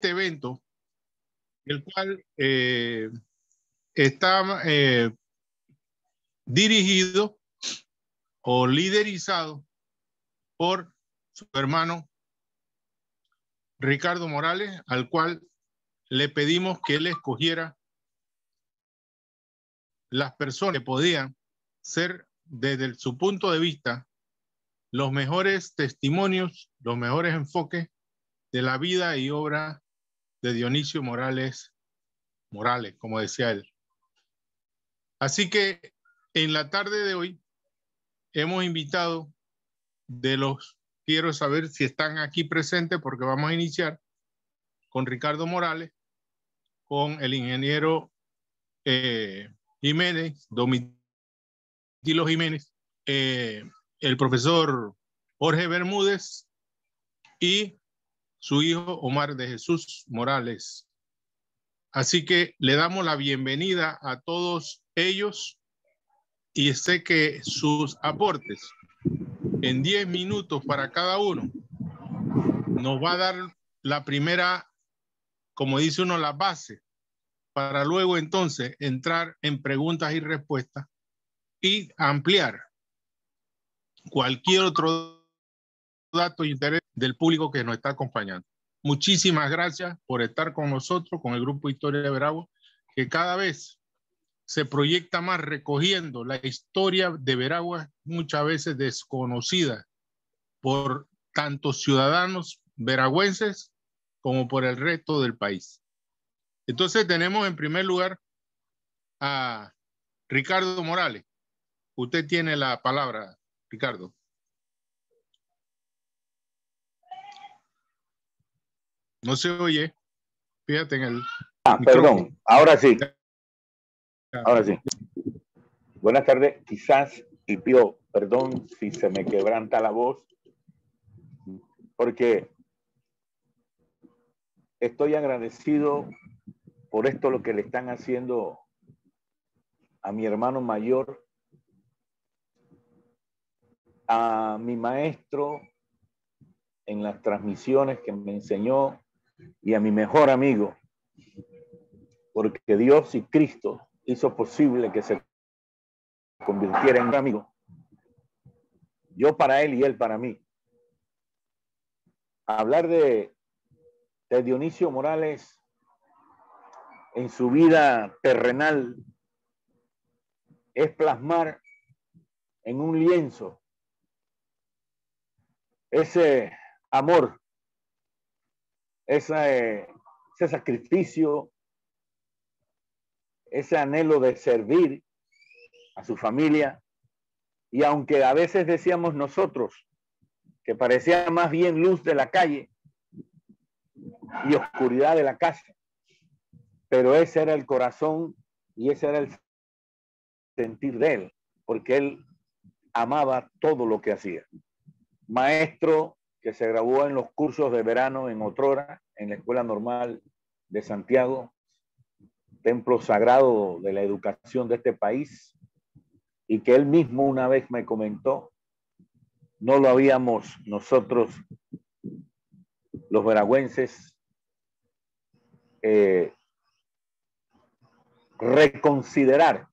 evento, el cual está dirigido o liderizado por su hermano Ricardo Morales, al cual le pedimos que él escogiera las personas que podían ser, desde su punto de vista, los mejores testimonios, los mejores enfoques de la vida y obra de Dionisio Morales, como decía él. Así que en la tarde de hoy hemos invitado quiero saber si están aquí presentes porque vamos a iniciar con Ricardo Morales, con el ingeniero Jiménez, Domitilo Jiménez, el profesor Jorge Bermúdez y su hijo Omar de Jesús Morales. Así que le damos la bienvenida a todos ellos y sé que sus aportes en 10 minutos para cada uno nos va a dar la primera, como dice uno, la base para luego entonces entrar en preguntas y respuestas y ampliar cualquier otro dato de interés del público que nos está acompañando. Muchísimas gracias por estar con nosotros, con el Grupo Historia de Veraguas, que cada vez se proyecta más recogiendo la historia de Veraguas, muchas veces desconocida por tantos ciudadanos veragüenses como por el resto del país. Entonces tenemos en primer lugar a Ricardo Morales. Usted tiene la palabra, Ricardo. No se oye. Fíjate en el micrófono. Perdón, ahora sí. Ahora sí. Buenas tardes, quizás, y pido perdón si se me quebranta la voz, porque estoy agradecido por esto lo que le están haciendo a mi hermano mayor, a mi maestro en las transmisiones que me enseñó y a mi mejor amigo, porque Dios y Cristo hizo posible que se convirtiera en un amigo. Yo para él y él para mí. Hablar de Dionisio Morales en su vida terrenal es plasmar en un lienzo ese amor, ese sacrificio, ese anhelo de servir a su familia. Y aunque a veces decíamos nosotros que parecía más bien luz de la calle y oscuridad de la casa, pero ese era el corazón y ese era el sentir de él, porque él amaba todo lo que hacía. Maestro que se graduó en los cursos de verano en Otrora, en la Escuela Normal de Santiago, templo sagrado de la educación de este país, y que él mismo una vez me comentó, no lo habíamos nosotros, los veragüenses, reconsiderar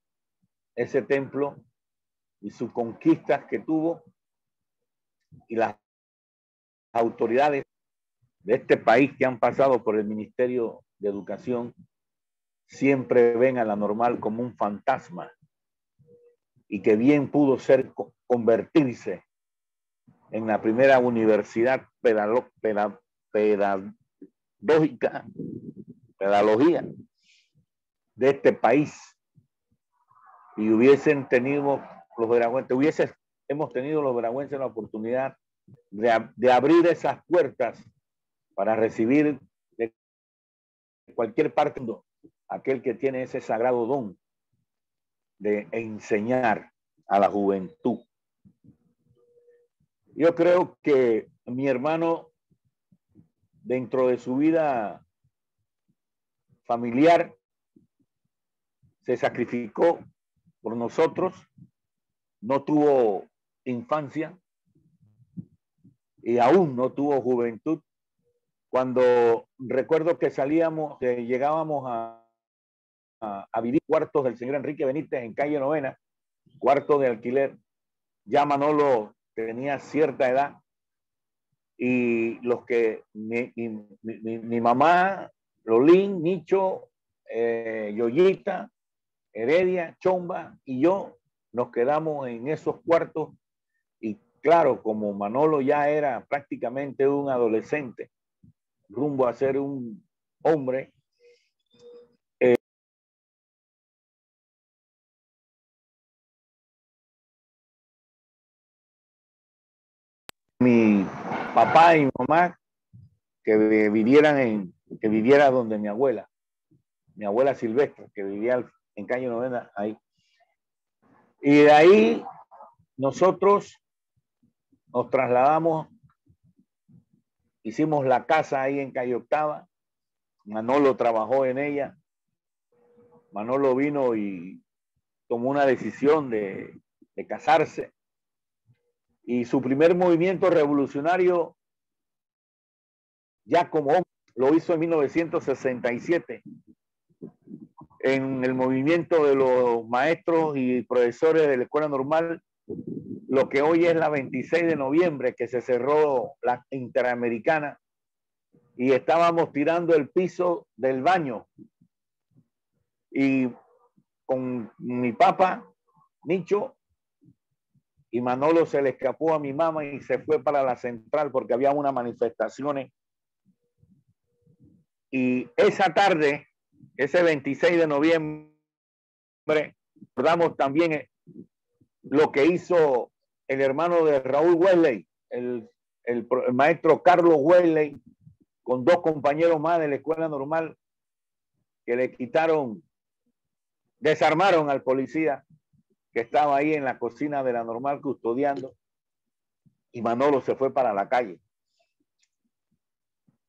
ese templo y sus conquistas que tuvo, y las autoridades de este país que han pasado por el Ministerio de Educación siempre ven a la Normal como un fantasma, y que bien pudo convertirse en la primera universidad pedagógica de este país, y hubiesen tenido los veragüenses, hemos tenido los veragüenses la oportunidad de abrir esas puertas para recibir de cualquier parte aquel que tiene ese sagrado don de enseñar a la juventud. Yo creo que mi hermano, dentro de su vida familiar, se sacrificó por nosotros, no tuvo infancia y aún no tuvo juventud cuando recuerdo que llegábamos a vivir cuartos del señor Enrique Benítez en calle Novena, cuartos de alquiler. Ya Manolo tenía cierta edad y los que mi mamá, Lolín, Nicho, Yoyita, Heredia, Chomba y yo nos quedamos en esos cuartos. Y claro, como Manolo ya era prácticamente un adolescente, rumbo a ser un hombre, mi papá y mi mamá que viviera donde mi abuela Silvestre, que vivía en calle Novena ahí. Y de ahí nosotros nos trasladamos, hicimos la casa ahí en calle Octava. Manolo trabajó en ella. Manolo vino y tomó una decisión de casarse. Y su primer movimiento revolucionario, ya como hombre, lo hizo en 1967, en el movimiento de los maestros y profesores de la Escuela Normal, lo que hoy es la 26 de noviembre, que se cerró la Interamericana, y estábamos tirando el piso del baño. Y con mi papá, Nicho, y Manolo se le escapó a mi mamá y se fue para la central porque había unas manifestaciones. Y esa tarde, ese 26 de noviembre, recordamos también lo que hizo el hermano de Raúl Wesley, el maestro Carlos Wesley, con dos compañeros más de la Escuela Normal, que le desarmaron al policía que estaba ahí en la cocina de la Normal custodiando, y Manolo se fue para la calle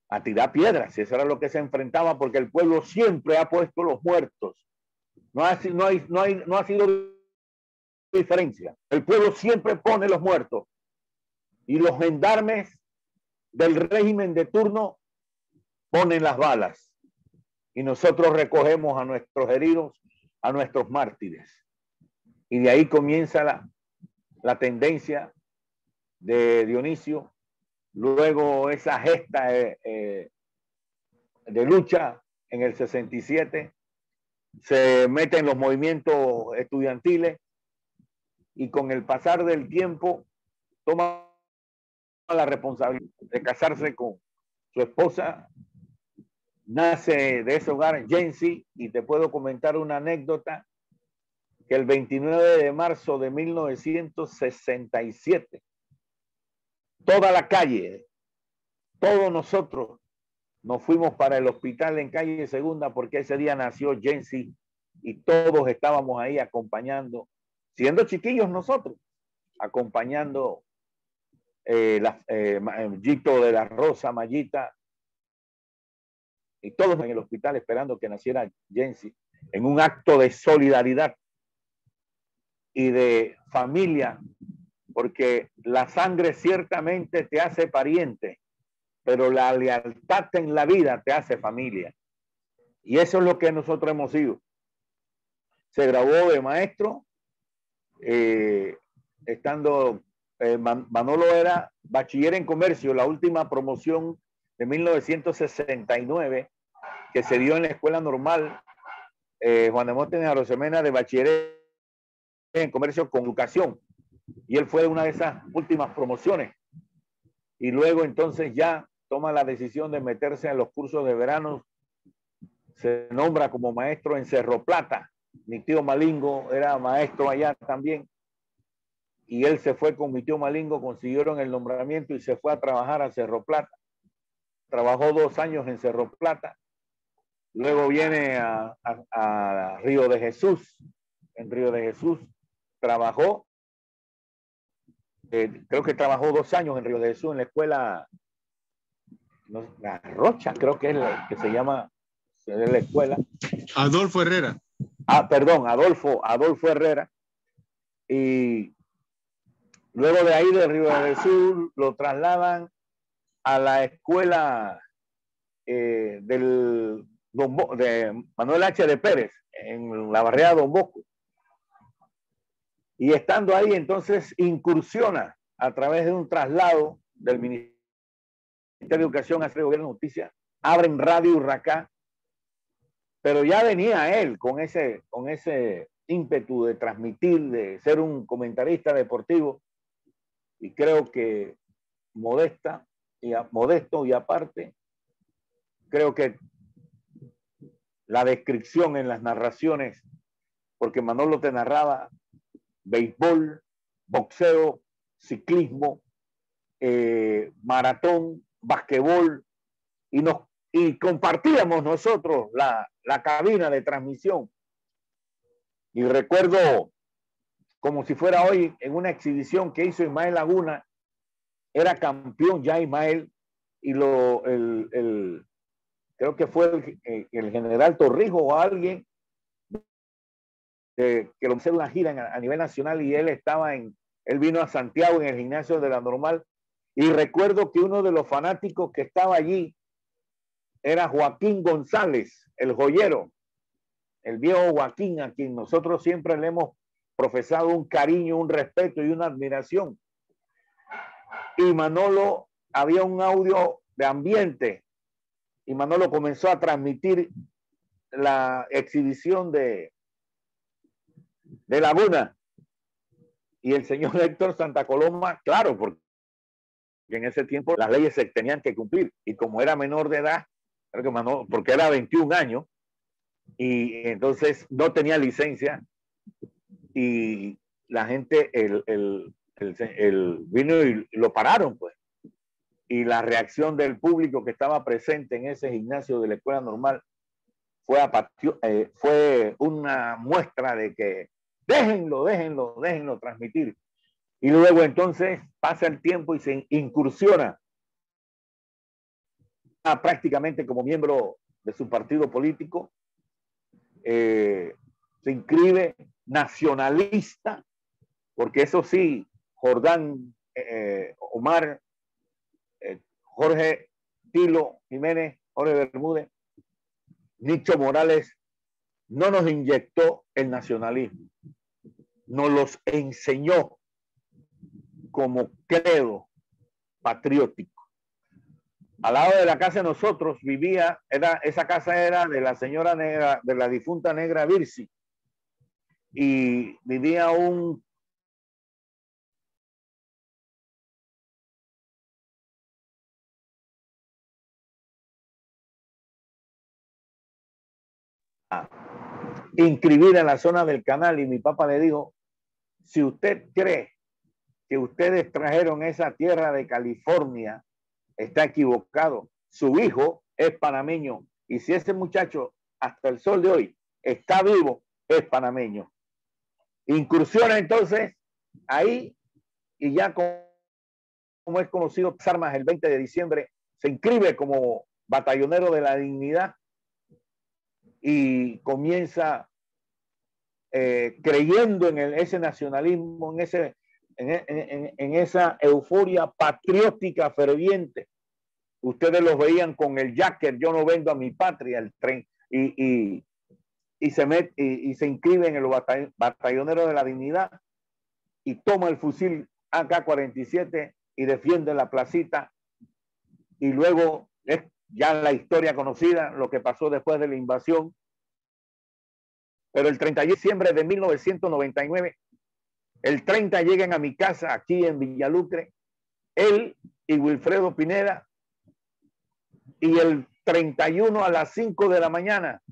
a tirar piedras. Eso era lo que se enfrentaba, porque el pueblo siempre ha puesto los muertos. No ha sido diferencia. El pueblo siempre pone los muertos, y los gendarmes del régimen de turno ponen las balas, y nosotros recogemos a nuestros heridos, a nuestros mártires. Y de ahí comienza la tendencia de Dionisio. Luego esa gesta de lucha en el 67, se mete en los movimientos estudiantiles, y con el pasar del tiempo toma la responsabilidad de casarse con su esposa. Nace de ese hogar Jensi, y te puedo comentar una anécdota, que el 29 de marzo de 1967, toda la calle, todos nosotros nos fuimos para el hospital en calle Segunda, porque ese día nació Jensi, y todos estábamos ahí acompañando, siendo chiquillos nosotros, acompañando Gito de la Rosa, Mayita, y todos en el hospital esperando que naciera Jensi, en un acto de solidaridad y de familia, porque la sangre ciertamente te hace pariente, pero la lealtad en la vida te hace familia. Y eso es lo que nosotros hemos sido. Se graduó de maestro, Manolo era bachiller en comercio, la última promoción de 1969 que se dio en la Escuela Normal Juan de Montes de Arosemena, de bachiller en comercio con educación, y él fue una de esas últimas promociones, y luego entonces ya toma la decisión de meterse en los cursos de verano. Se nombra como maestro en Cerro Plata. Mi tío Malingo era maestro allá también, y él se fue con mi tío Malingo, consiguieron el nombramiento y se fue a trabajar a Cerro Plata. Trabajó 2 años en Cerro Plata, luego viene a Río de Jesús. En Río de Jesús trabajó, creo que trabajó 2 años en Río de Jesús, en la escuela, La Rocha, creo que es la que se llama, es la escuela. Adolfo Herrera. Perdón, Adolfo Herrera. Y luego de ahí, de Río de Jesús, lo trasladan a la escuela de Manuel H. de Pérez, en la barriada Don Bosco. Y estando ahí, entonces incursiona a través de un traslado del Ministerio de Educación hacia el Gobierno de Justicia, abren Radio Urracá, pero ya venía él con ese ímpetu de transmitir, de ser un comentarista deportivo, y creo que modesto y aparte, creo que la descripción en las narraciones, porque Manolo te narraba béisbol, boxeo, ciclismo, maratón, basquetbol, y compartíamos nosotros la cabina de transmisión. Y recuerdo como si fuera hoy en una exhibición que hizo Ismael Laguna, era campeón ya Ismael, y creo que fue el general Torrijos o alguien que lo hizo una gira a nivel nacional, y él vino a Santiago en el gimnasio de La Normal, y recuerdo que uno de los fanáticos que estaba allí era Joaquín González, el joyero, el viejo Joaquín, a quien nosotros siempre le hemos profesado un cariño, un respeto y una admiración. Y Manolo, había un audio de ambiente, y Manolo comenzó a transmitir la exhibición de Laguna, y el señor Héctor Santa Coloma, claro, porque en ese tiempo las leyes se tenían que cumplir, y como era menor de edad, creo que Manolo, porque era 21 años, y entonces no tenía licencia, y la gente vino y lo pararon, pues. Y la reacción del público que estaba presente en ese gimnasio de la Escuela Normal fue una muestra de que déjenlo transmitir. Y luego entonces pasa el tiempo y se incursiona prácticamente como miembro de su partido político. Se inscribe nacionalista, porque eso sí, Jordán, Omar, Jorge Tilo Jiménez, Jorge Bermúdez, Nicho Morales no nos inyectó el nacionalismo, nos los enseñó como credo patriótico. Al lado de la casa de nosotros vivía, esa casa era de la señora negra, de la difunta negra Virsi, y vivía un inscribida en la zona del canal, y mi papá le dijo: si usted cree que ustedes trajeron esa tierra de California, está equivocado. Su hijo es panameño, y si ese muchacho hasta el sol de hoy está vivo, es panameño. Incursiona entonces ahí, y ya como es conocido, armas el 20 de diciembre, se inscribe como batallonero de la dignidad, y comienza creyendo en ese nacionalismo, en esa euforia patriótica ferviente. Ustedes los veían con el jacket, yo no vendo a mi patria, el tren, y se inscribe en el batallonero de la dignidad, y toma el fusil AK-47 y defiende la placita. Y luego es ya la historia conocida, lo que pasó después de la invasión. Pero el 30 de diciembre de 1999, el 30 llegan a mi casa aquí en Villalucre, él y Wilfredo Pineda, y el 31 a las 5 de la mañana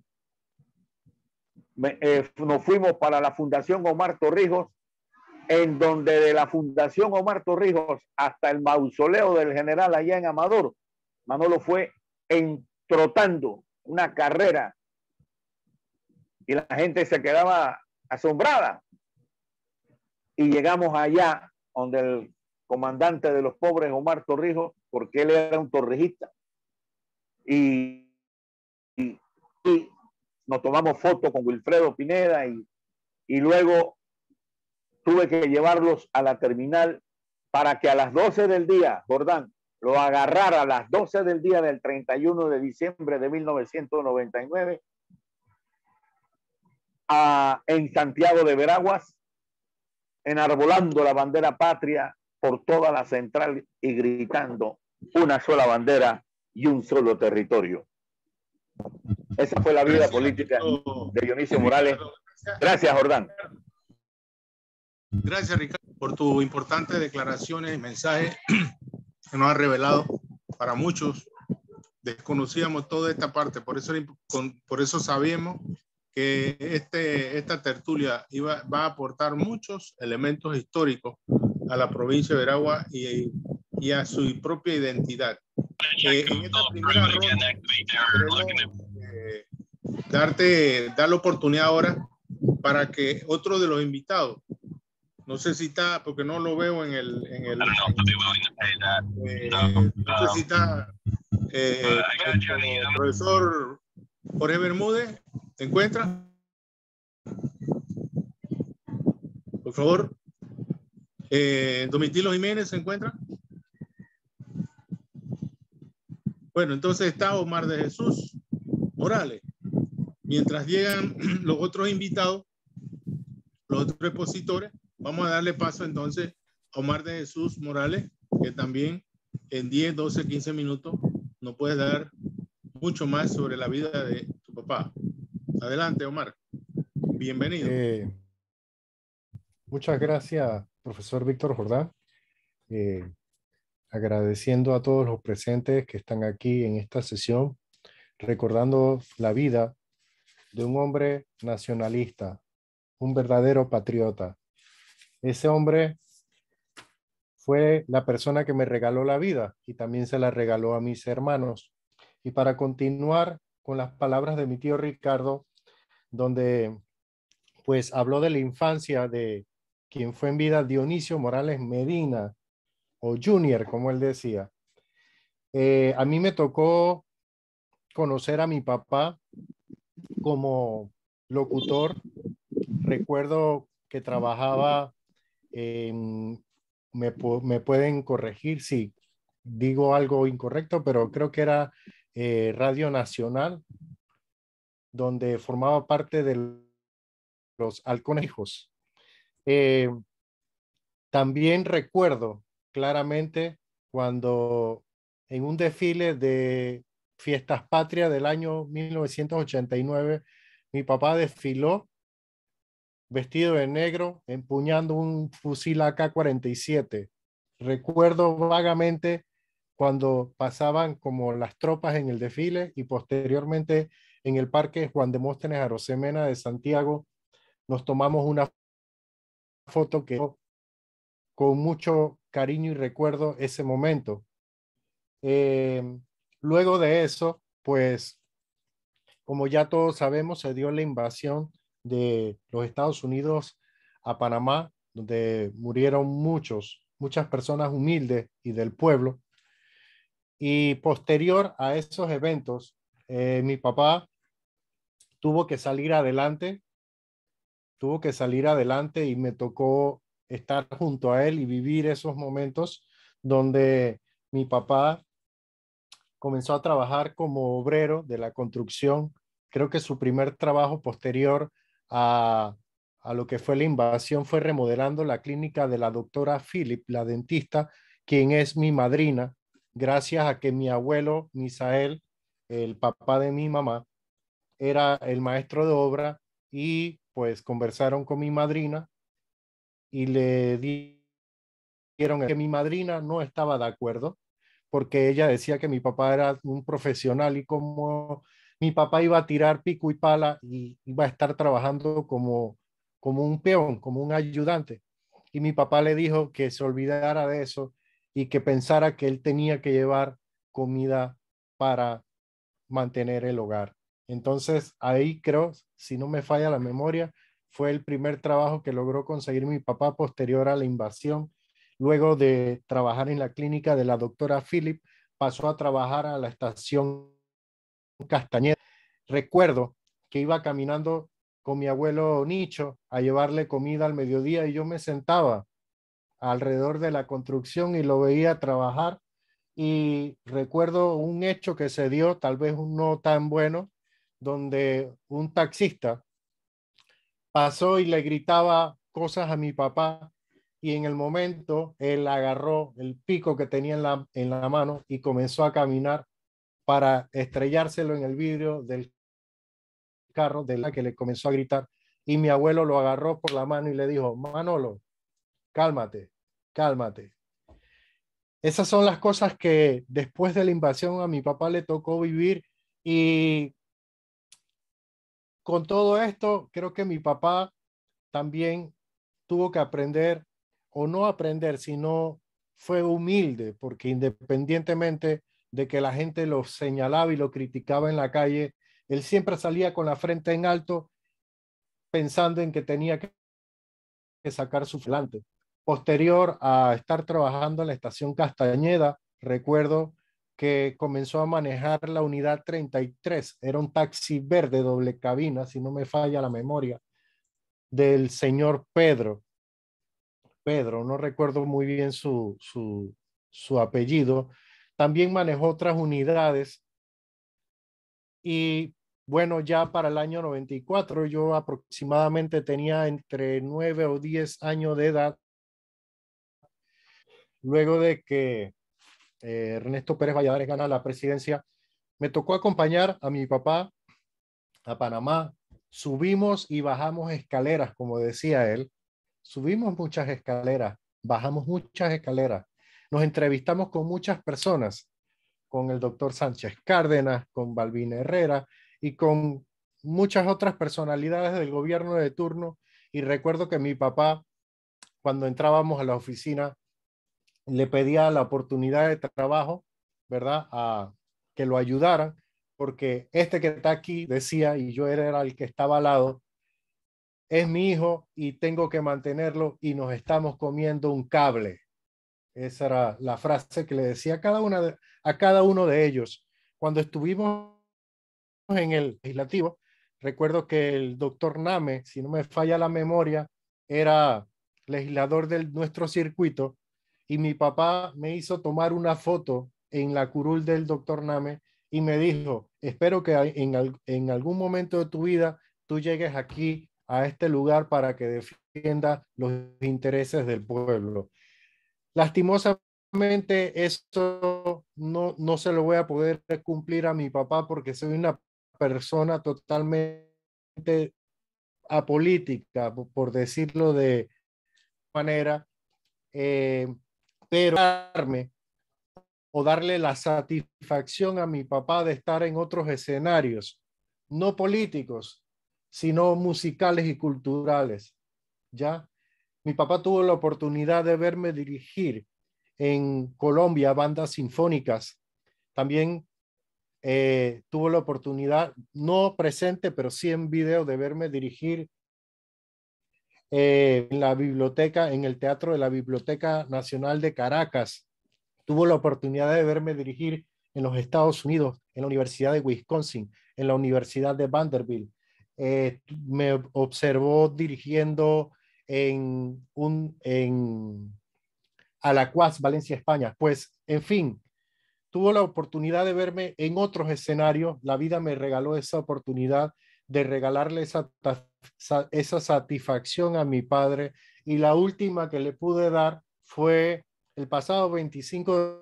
nos fuimos para la Fundación Omar Torrijos, en donde de la Fundación Omar Torrijos hasta el mausoleo del general allá en Amador, Manolo fue trotando una carrera, y la gente se quedaba asombrada. Y llegamos allá donde el comandante de los pobres, Omar Torrijos, porque él era un torrijista, y nos tomamos fotos con Wilfredo Pineda, y luego tuve que llevarlos a la terminal para que a las 12 del día, Jordán, lo agarrara a las 12 del día del 31 de diciembre de 1999 en Santiago de Veraguas, enarbolando la bandera patria por toda la central y gritando una sola bandera y un solo territorio. Esa fue la vida política de Dionisio Morales. Gracias, Jordán. Gracias, Ricardo, por tus importantes declaraciones y mensajes que nos ha revelado. Para muchos desconocíamos toda esta parte, por eso sabíamos que esta tertulia va a aportar muchos elementos históricos a la provincia de Veragua y a su propia identidad. En esta primera ronda, dar la oportunidad ahora para que otro de los invitados, no sé si está, porque no lo veo en el no sé si está el profesor Jorge Bermúdez, ¿se encuentra? Por favor. Domitilo Jiménez, ¿se encuentra? Bueno, entonces está Omar de Jesús Morales. Mientras llegan los otros invitados, los otros expositores, vamos a darle paso entonces a Omar de Jesús Morales, que también en 10, 12, 15 minutos nos puede dar mucho más sobre la vida de tu papá. Adelante, Omar. Bienvenido. Muchas gracias, profesor Víctor Jordán. Agradeciendo a todos los presentes que están aquí en esta sesión, recordando la vida de un hombre nacionalista, un verdadero patriota. Ese hombre fue la persona que me regaló la vida y también se la regaló a mis hermanos. Y para continuar con las palabras de mi tío Ricardo, donde pues habló de la infancia de quien fue en vida Dionisio Morales Medina, o Junior, como él decía. A mí me tocó conocer a mi papá como locutor. Recuerdo que trabajaba me pueden corregir si digo algo incorrecto, pero creo que era Radio Nacional, donde formaba parte de los Halcones Hijos. También recuerdo claramente cuando en un desfile de Fiestas Patrias del año 1989, mi papá desfiló vestido de negro, empuñando un fusil AK-47. Recuerdo vagamente cuando pasaban como las tropas en el desfile y posteriormente en el Parque Juan Demóstenes Arosemena de Santiago nos tomamos una foto que con mucho cariño y recuerdo ese momento. Luego de eso, pues, como ya todos sabemos, se dio la invasión de los Estados Unidos a Panamá, donde murieron muchas personas humildes y del pueblo. Y posterior a esos eventos, mi papá tuvo que salir adelante y me tocó estar junto a él y vivir esos momentos donde mi papá comenzó a trabajar como obrero de la construcción. Creo que su primer trabajo posterior a lo que fue la invasión fue remodelando la clínica de la doctora Philip, la dentista, quien es mi madrina, gracias a que mi abuelo Misael, el papá de mi mamá, era el maestro de obra y pues conversaron con mi madrina y le dijeron que mi madrina no estaba de acuerdo porque ella decía que mi papá era un profesional y como mi papá iba a tirar pico y pala y iba a estar trabajando como un peón, como un ayudante. Y mi papá le dijo que se olvidara de eso y que pensara que él tenía que llevar comida para mantener el hogar. Entonces ahí creo, si no me falla la memoria, fue el primer trabajo que logró conseguir mi papá posterior a la invasión. Luego de trabajar en la clínica de la doctora Philip, pasó a trabajar a la estación Castañeda. Recuerdo que iba caminando con mi abuelo Nicho a llevarle comida al mediodía y yo me sentaba alrededor de la construcción y lo veía trabajar y recuerdo un hecho que se dio, tal vez no tan bueno, donde un taxista pasó y le gritaba cosas a mi papá y en el momento él agarró el pico que tenía en la mano y comenzó a caminar para estrellárselo en el vidrio del carro de la que le comenzó a gritar y mi abuelo lo agarró por la mano y le dijo, Manolo, cálmate, cálmate. Esas son las cosas que después de la invasión a mi papá le tocó vivir y con todo esto creo que mi papá también tuvo que aprender o no aprender, sino fue humilde porque independientemente de que la gente lo señalaba y lo criticaba en la calle, él siempre salía con la frente en alto pensando en que tenía que sacar su flante. Posterior a estar trabajando en la estación Castañeda, recuerdo que comenzó a manejar la unidad 33. Era un taxi verde doble cabina, si no me falla la memoria, del señor Pedro. Pedro, no recuerdo muy bien su apellido. También manejó otras unidades y bueno, ya para el año 94 yo aproximadamente tenía entre 9 o 10 años de edad, luego de que Ernesto Pérez Valladares gana la presidencia, me tocó acompañar a mi papá a Panamá. Subimos y bajamos escaleras, como decía él. Subimos muchas escaleras, bajamos muchas escaleras. Nos entrevistamos con muchas personas, con el doctor Sánchez Cárdenas, con Balbín Herrera y con muchas otras personalidades del gobierno de turno. Y recuerdo que mi papá, cuando entrábamos a la oficina, le pedía la oportunidad de trabajo, ¿verdad? A que lo ayudaran, porque este que está aquí decía, y yo era el que estaba al lado, es mi hijo y tengo que mantenerlo y nos estamos comiendo un cable. Esa era la frase que le decía a cada uno de ellos. Cuando estuvimos en el legislativo, recuerdo que el doctor Name, si no me falla la memoria, era legislador de nuestro circuito y mi papá me hizo tomar una foto en la curul del doctor Name y me dijo, espero que en algún momento de tu vida tú llegues aquí a este lugar para que defienda los intereses del pueblo. Lastimosamente, eso no se lo voy a poder cumplir a mi papá porque soy una persona totalmente apolítica, por decirlo de manera, eh, pero darme o darle la satisfacción a mi papá de estar en otros escenarios, no políticos, sino musicales y culturales, ¿ya? Mi papá tuvo la oportunidad de verme dirigir en Colombia bandas sinfónicas. También tuvo la oportunidad, no presente, pero sí en video, de verme dirigir en la biblioteca, en el Teatro de la Biblioteca Nacional de Caracas. Tuvo la oportunidad de verme dirigir en los Estados Unidos, en la Universidad de Wisconsin, en la Universidad de Vanderbilt. Me observó dirigiendo en Alacuás, Valencia, España. Pues, en fin, tuvo la oportunidad de verme en otros escenarios. La vida me regaló esa oportunidad de regalarle esa satisfacción a mi padre. Y la última que le pude dar fue el pasado 25 de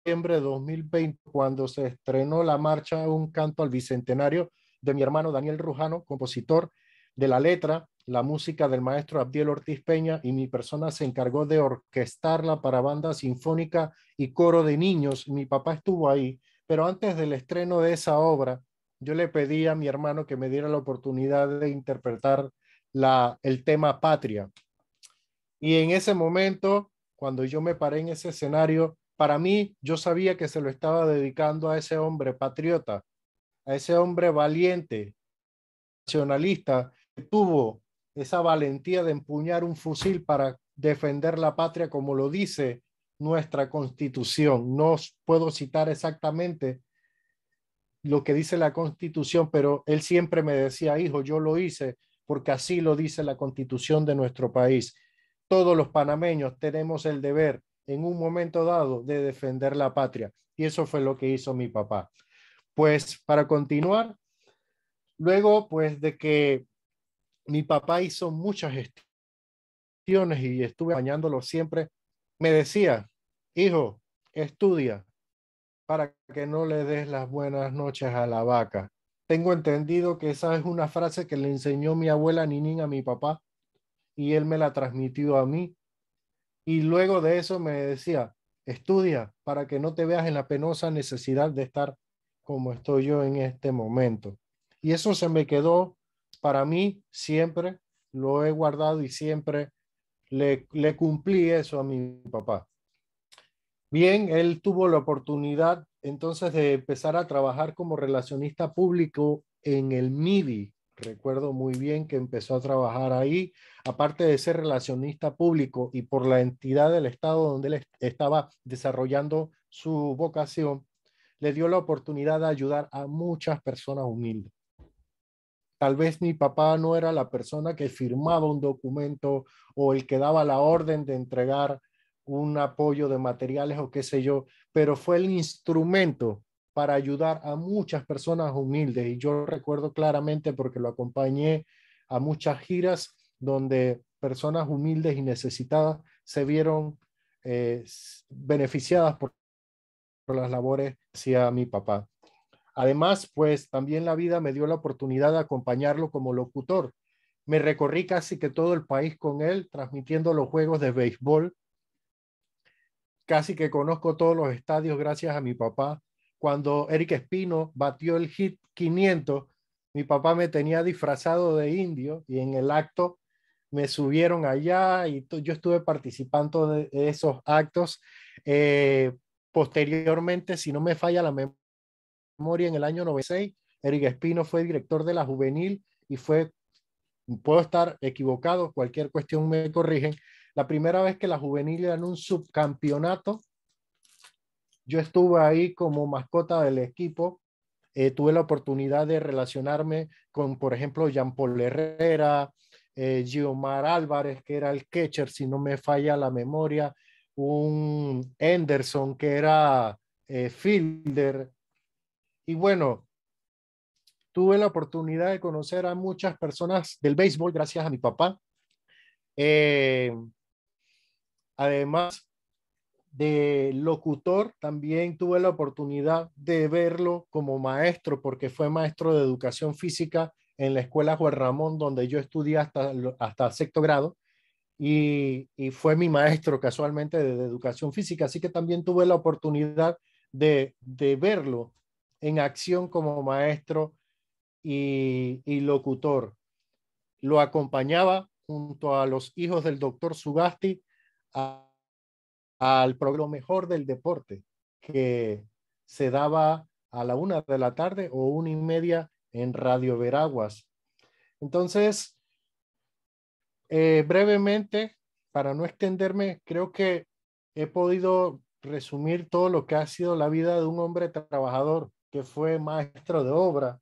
noviembre de 2020, cuando se estrenó la marcha Un Canto al Bicentenario de mi hermano Daniel Rujano, compositor de la letra, la música del maestro Abdiel Ortiz Peña, y mi persona se encargó de orquestarla para banda sinfónica y coro de niños. Mi papá estuvo ahí, pero antes del estreno de esa obra, yo le pedí a mi hermano que me diera la oportunidad de interpretar el tema Patria. Y en ese momento, cuando yo me paré en ese escenario, para mí, yo sabía que se lo estaba dedicando a ese hombre patriota, a ese hombre valiente, nacionalista, que tuvo esa valentía de empuñar un fusil para defender la patria, como lo dice nuestra Constitución. No puedo citar exactamente lo que dice la Constitución, pero él siempre me decía, hijo, yo lo hice porque así lo dice la Constitución de nuestro país. Todos los panameños tenemos el deber en un momento dado de defender la patria. Y eso fue lo que hizo mi papá. Pues para continuar, luego pues de que mi papá hizo muchas gestiones y estuve acompañándolo siempre, me decía, hijo, estudia para que no le des las buenas noches a la vaca. Tengo entendido que esa es una frase que le enseñó mi abuela Ninín a mi papá y él me la transmitió a mí. Y luego de eso me decía, estudia para que no te veas en la penosa necesidad de estar como estoy yo en este momento. Y eso se me quedó para mí siempre, lo he guardado y siempre le cumplí eso a mi papá. Bien, él tuvo la oportunidad entonces de empezar a trabajar como relacionista público en el MIDI. Recuerdo muy bien que empezó a trabajar ahí, aparte de ser relacionista público y por la entidad del Estado donde él estaba desarrollando su vocación, le dio la oportunidad de ayudar a muchas personas humildes. Tal vez mi papá no era la persona que firmaba un documento o el que daba la orden de entregar un apoyo de materiales o qué sé yo, pero fue el instrumento para ayudar a muchas personas humildes. Y yo recuerdo claramente porque lo acompañé a muchas giras donde personas humildes y necesitadas se vieron beneficiadas por las labores que hacía mi papá. Además, pues también la vida me dio la oportunidad de acompañarlo como locutor. Me recorrí casi que todo el país con él, transmitiendo los juegos de béisbol. Casi que conozco todos los estadios gracias a mi papá. Cuando Eric Espino batió el hit 500, mi papá me tenía disfrazado de indio y en el acto me subieron allá y yo estuve participando de esos actos. Posteriormente, si no me falla la memoria, en el año 96, Eric Espino fue director de la juvenil y fue, puedo estar equivocado, cualquier cuestión me corrigen, la primera vez que la juvenil ganó un subcampeonato. Yo estuve ahí como mascota del equipo. Tuve la oportunidad de relacionarme con, por ejemplo, Jean Paul Herrera, Giomar Álvarez, que era el catcher, si no me falla la memoria, un Henderson, que era fielder. Y bueno, tuve la oportunidad de conocer a muchas personas del béisbol gracias a mi papá. Además de locutor, también tuve la oportunidad de verlo como maestro, porque fue maestro de educación física en la escuela Juan Ramón, donde yo estudié hasta sexto grado, y fue mi maestro casualmente de educación física, así que también tuve la oportunidad de verlo en acción como maestro y locutor. Lo acompañaba junto a los hijos del doctor Sugasti al programa mejor del deporte que se daba a la 1 de la tarde o 1:30 en Radio Veraguas. Entonces, brevemente, para no extenderme, creo que he podido resumir todo lo que ha sido la vida de un hombre trabajador que fue maestro de obra,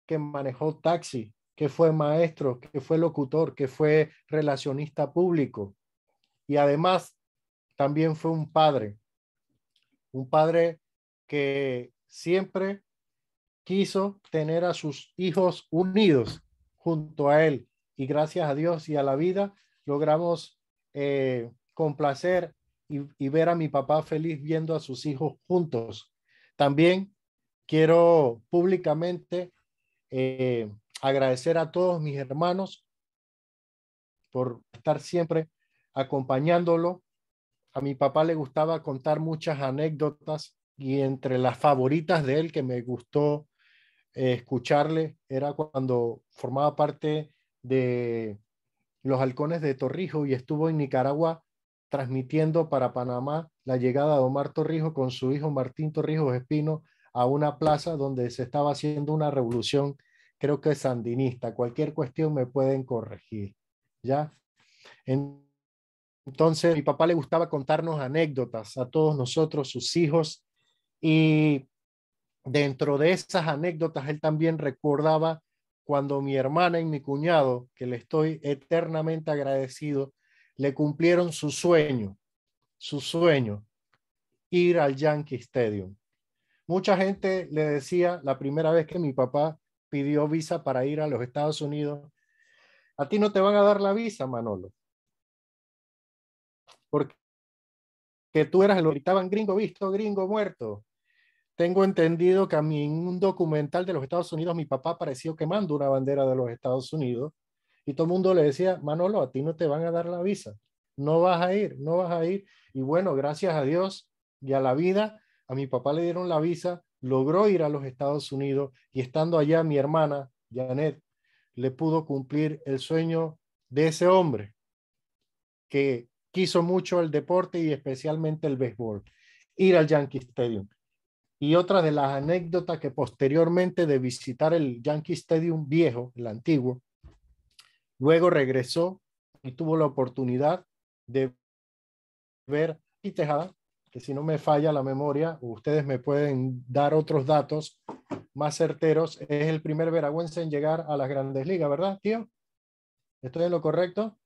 que manejó taxi, que fue maestro, que fue locutor, que fue relacionista público y además también fue un padre que siempre quiso tener a sus hijos unidos junto a él y gracias a Dios y a la vida logramos complacer y ver a mi papá feliz viendo a sus hijos juntos. También quiero públicamente agradecer a todos mis hermanos por estar siempre acompañándolo. A mi papá le gustaba contar muchas anécdotas y entre las favoritas de él que me gustó escucharle era cuando formaba parte de los Halcones de Torrijos y estuvo en Nicaragua transmitiendo para Panamá la llegada de Omar Torrijos con su hijo Martín Torrijos Espino a una plaza donde se estaba haciendo una revolución, creo que sandinista. Cualquier cuestión me pueden corregir, ¿ya? Entonces, a mi papá le gustaba contarnos anécdotas a todos nosotros, sus hijos, y dentro de esas anécdotas, él también recordaba cuando mi hermana y mi cuñado, que le estoy eternamente agradecido, le cumplieron su sueño. su sueño, ir al Yankee Stadium. Mucha gente le decía la primera vez que mi papá pidió visa para ir a los Estados Unidos: a ti no te van a dar la visa, Manolo, porque tú eras, lo gritaban, gringo visto, gringo muerto. Tengo entendido que a mí en un documental de los Estados Unidos mi papá apareció quemando una bandera de los Estados Unidos y todo el mundo le decía: Manolo, a ti no te van a dar la visa, no vas a ir, no vas a ir. Y bueno, gracias a Dios y a la vida, a mi papá le dieron la visa, logró ir a los Estados Unidos y estando allá mi hermana, Janet, le pudo cumplir el sueño de ese hombre que quiso mucho el deporte y especialmente el béisbol, ir al Yankee Stadium. Y otra de las anécdotas que posteriormente de visitar el Yankee Stadium viejo, el antiguo, luego regresó y tuvo la oportunidad de ver y Tejada, que si no me falla la memoria, ustedes me pueden dar otros datos más certeros, es el primer veragüense en llegar a las Grandes Ligas, ¿verdad, tío? ¿Estoy en lo correcto?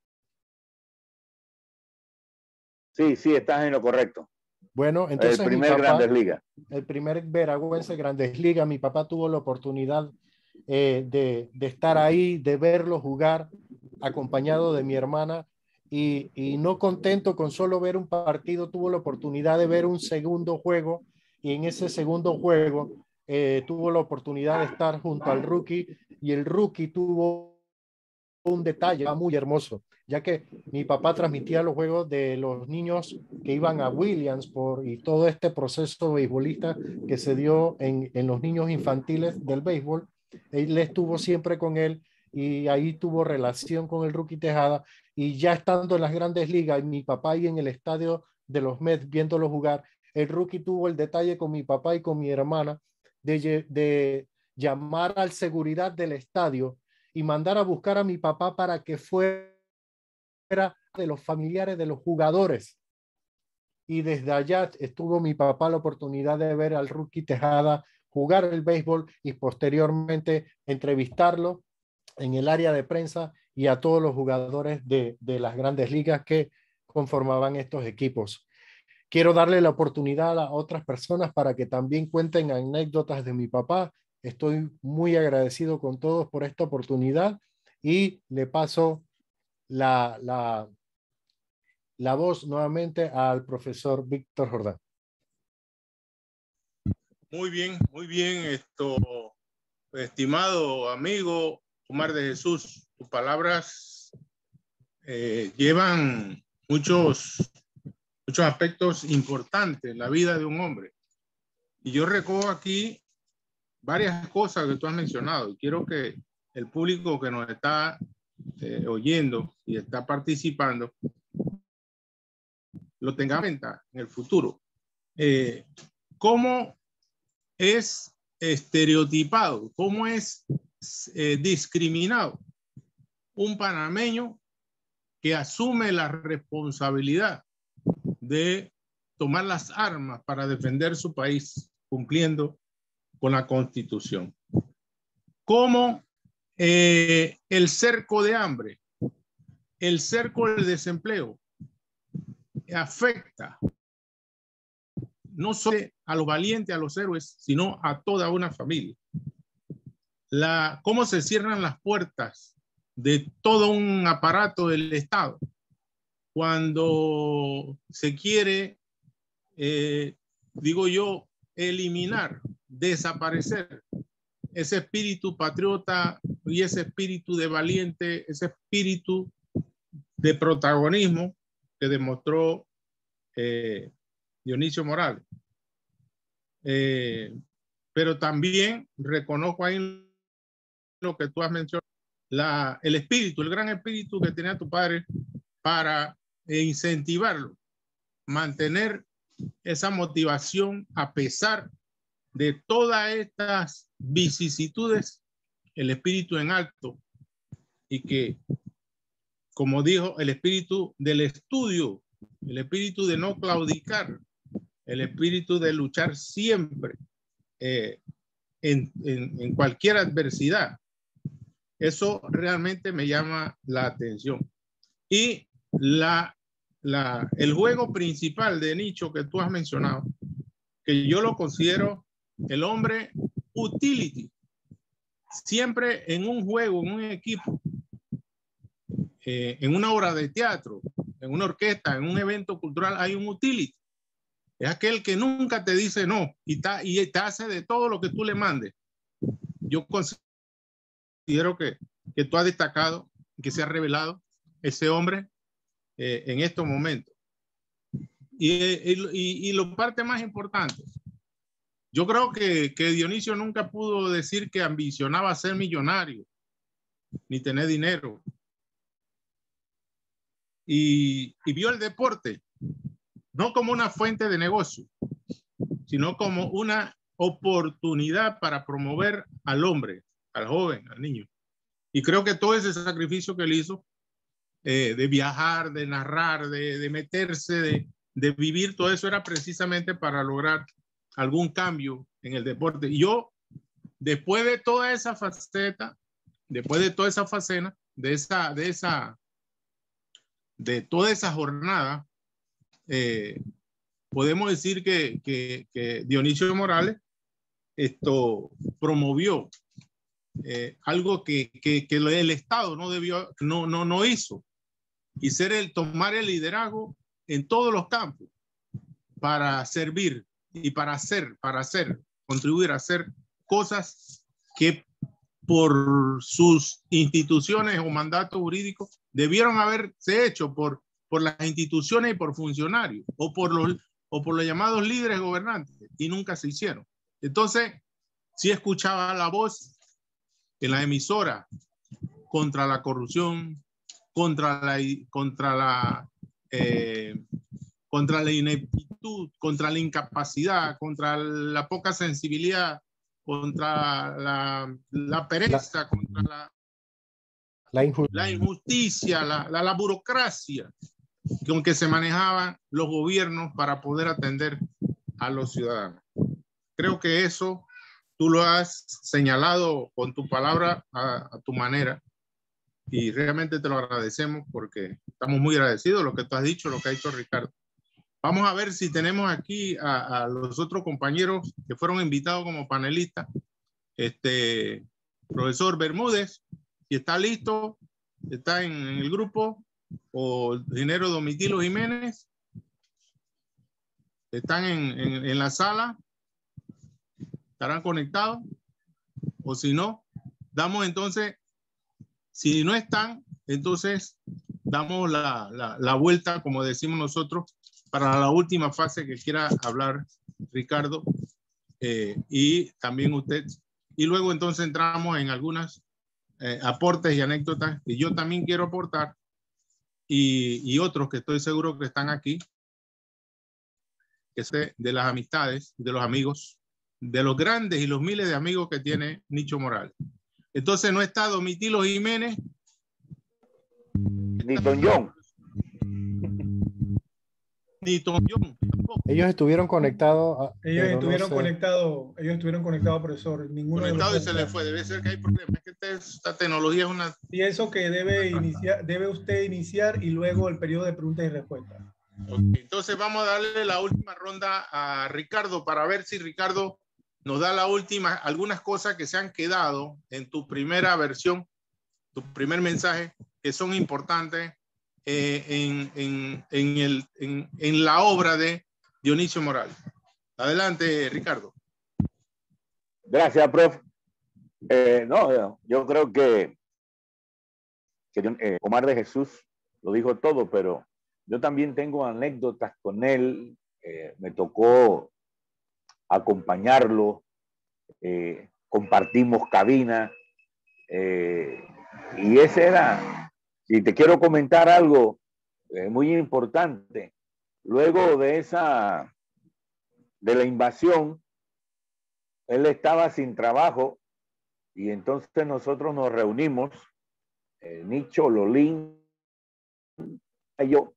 Sí, sí, estás en lo correcto. Bueno, entonces el primer Grandes Ligas. El primer veragüense Grandes Ligas, mi papá tuvo la oportunidad de estar ahí, de verlo jugar acompañado de mi hermana y no contento con solo ver un partido, tuvo la oportunidad de ver un segundo juego y en ese segundo juego tuvo la oportunidad de estar junto al rookie y el rookie tuvo un detalle muy hermoso, ya que mi papá transmitía los juegos de los niños que iban a Williamsport y todo este proceso beisbolista que se dio en los niños infantiles del béisbol. Él estuvo siempre con él y ahí tuvo relación con el rookie Tejada y ya estando en las Grandes Ligas, mi papá ahí en el estadio de los Mets viéndolo jugar, el rookie tuvo el detalle con mi papá y con mi hermana de llamar al seguridad del estadio y mandar a buscar a mi papá para que fuera de los familiares de los jugadores. Y desde allá estuvo mi papá la oportunidad de ver al rookie Tejada jugar el béisbol y posteriormente entrevistarlo en el área de prensa y a todos los jugadores de las Grandes Ligas que conformaban estos equipos. Quiero darle la oportunidad a otras personas para que también cuenten anécdotas de mi papá. Estoy muy agradecido con todos por esta oportunidad y le paso la voz nuevamente al profesor Víctor Jordán. Muy bien, estimado amigo Omar de Jesús, tus palabras llevan muchos aspectos importantes en la vida de un hombre. Y yo recojo aquí varias cosas que tú has mencionado y quiero que el público que nos está oyendo y está participando lo tenga en cuenta en el futuro. ¿Cómo es estereotipado, cómo es discriminado un panameño que asume la responsabilidad de tomar las armas para defender su país cumpliendo con la Constitución? ¿Cómo el cerco de hambre, el cerco del desempleo afecta no solo a los valientes, a los héroes, sino a toda una familia? Cómo se cierran las puertas de todo un aparato del Estado cuando se quiere, digo yo, eliminar, desaparecer ese espíritu patriota y ese espíritu de valiente, ese espíritu de protagonismo que demostró Dionisio Morales. Pero también reconozco ahí lo que tú has mencionado, el espíritu, el gran espíritu que tenía tu padre para incentivarlo, mantener esa motivación a pesar de todas estas vicisitudes, el espíritu en alto y que, como dijo, el espíritu del estudio, el espíritu de no claudicar, el espíritu de luchar siempre en cualquier adversidad. Eso realmente me llama la atención. Y el juego principal de nicho que tú has mencionado, que yo lo considero el hombre utility. Siempre en un juego, en un equipo, en una obra de teatro, en una orquesta, en un evento cultural, hay un utility. Es aquel que nunca te dice no y te hace de todo lo que tú le mandes. Yo considero que tú has destacado, que se ha revelado ese hombre en estos momentos. Y lo parte más importante, yo creo que Dionisio nunca pudo decir que ambicionaba ser millonario ni tener dinero. Y vio el deporte no como una fuente de negocio, sino como una oportunidad para promover al hombre, al joven, al niño. Y creo que todo ese sacrificio que él hizo, de viajar, de narrar, de meterse, de vivir, todo eso era precisamente para lograr algún cambio en el deporte. Y yo, después de toda esa faceta, después de toda esa facena, de toda esa jornada, podemos decir que Dionisio Morales promovió algo que el Estado no hizo, y tomar el liderazgo en todos los campos para servir y para contribuir a hacer cosas que por sus instituciones o mandatos jurídicos debieron haberse hecho por las instituciones y por funcionarios o por los llamados líderes gobernantes, y nunca se hicieron. Entonces, sí escuchaba la voz en la emisora contra la corrupción, contra la ineptitud, contra la incapacidad, contra la poca sensibilidad, contra la pereza, contra la injusticia, la burocracia con que se manejaban los gobiernos para poder atender a los ciudadanos. Creo que eso tú lo has señalado con tu palabra a tu manera, y realmente te lo agradecemos porque estamos muy agradecidos de lo que tú has dicho, lo que ha dicho Ricardo. Vamos a ver si tenemos aquí a los otros compañeros que fueron invitados como panelistas. Profesor Bermúdez, si está listo, está en el grupo, o el ingeniero Domitilo Jiménez, están en la sala, estarán conectados, o si no, damos entonces, si no están, entonces damos la vuelta, como decimos nosotros, para la última fase que quiera hablar Ricardo, y también usted. Y luego entonces entramos en algunas aportes y anécdotas que yo también quiero aportar, y otros que estoy seguro que están aquí, que sé de las amistades, de los amigos, de los grandes y los miles de amigos que tiene Nicho Morales. Entonces no está Domitilo Jiménez, ni Don John. Ni Don John tampoco. Ellos estuvieron conectados. Ellos estuvieron conectados, profesor. Ninguno Conectado de y se le fue. Debe ser que hay problemas. Es que esta tecnología es una... Pienso que debe usted iniciar y luego el periodo de preguntas y respuestas. Okay. Entonces vamos a darle la última ronda a Ricardo para ver si Ricardo nos da algunas cosas que se han quedado en tu primera versión, tu primer mensaje, que son importantes en la obra de Dionisio Morales. Adelante, Ricardo. Gracias, prof. Yo creo que Omar de Jesús lo dijo todo, pero yo también tengo anécdotas con él. Me tocó acompañarlo, compartimos cabina, y ese era, y te quiero comentar algo muy importante. Luego de la invasión, él estaba sin trabajo, y entonces nosotros nos reunimos, Nicho, Lolín, y yo,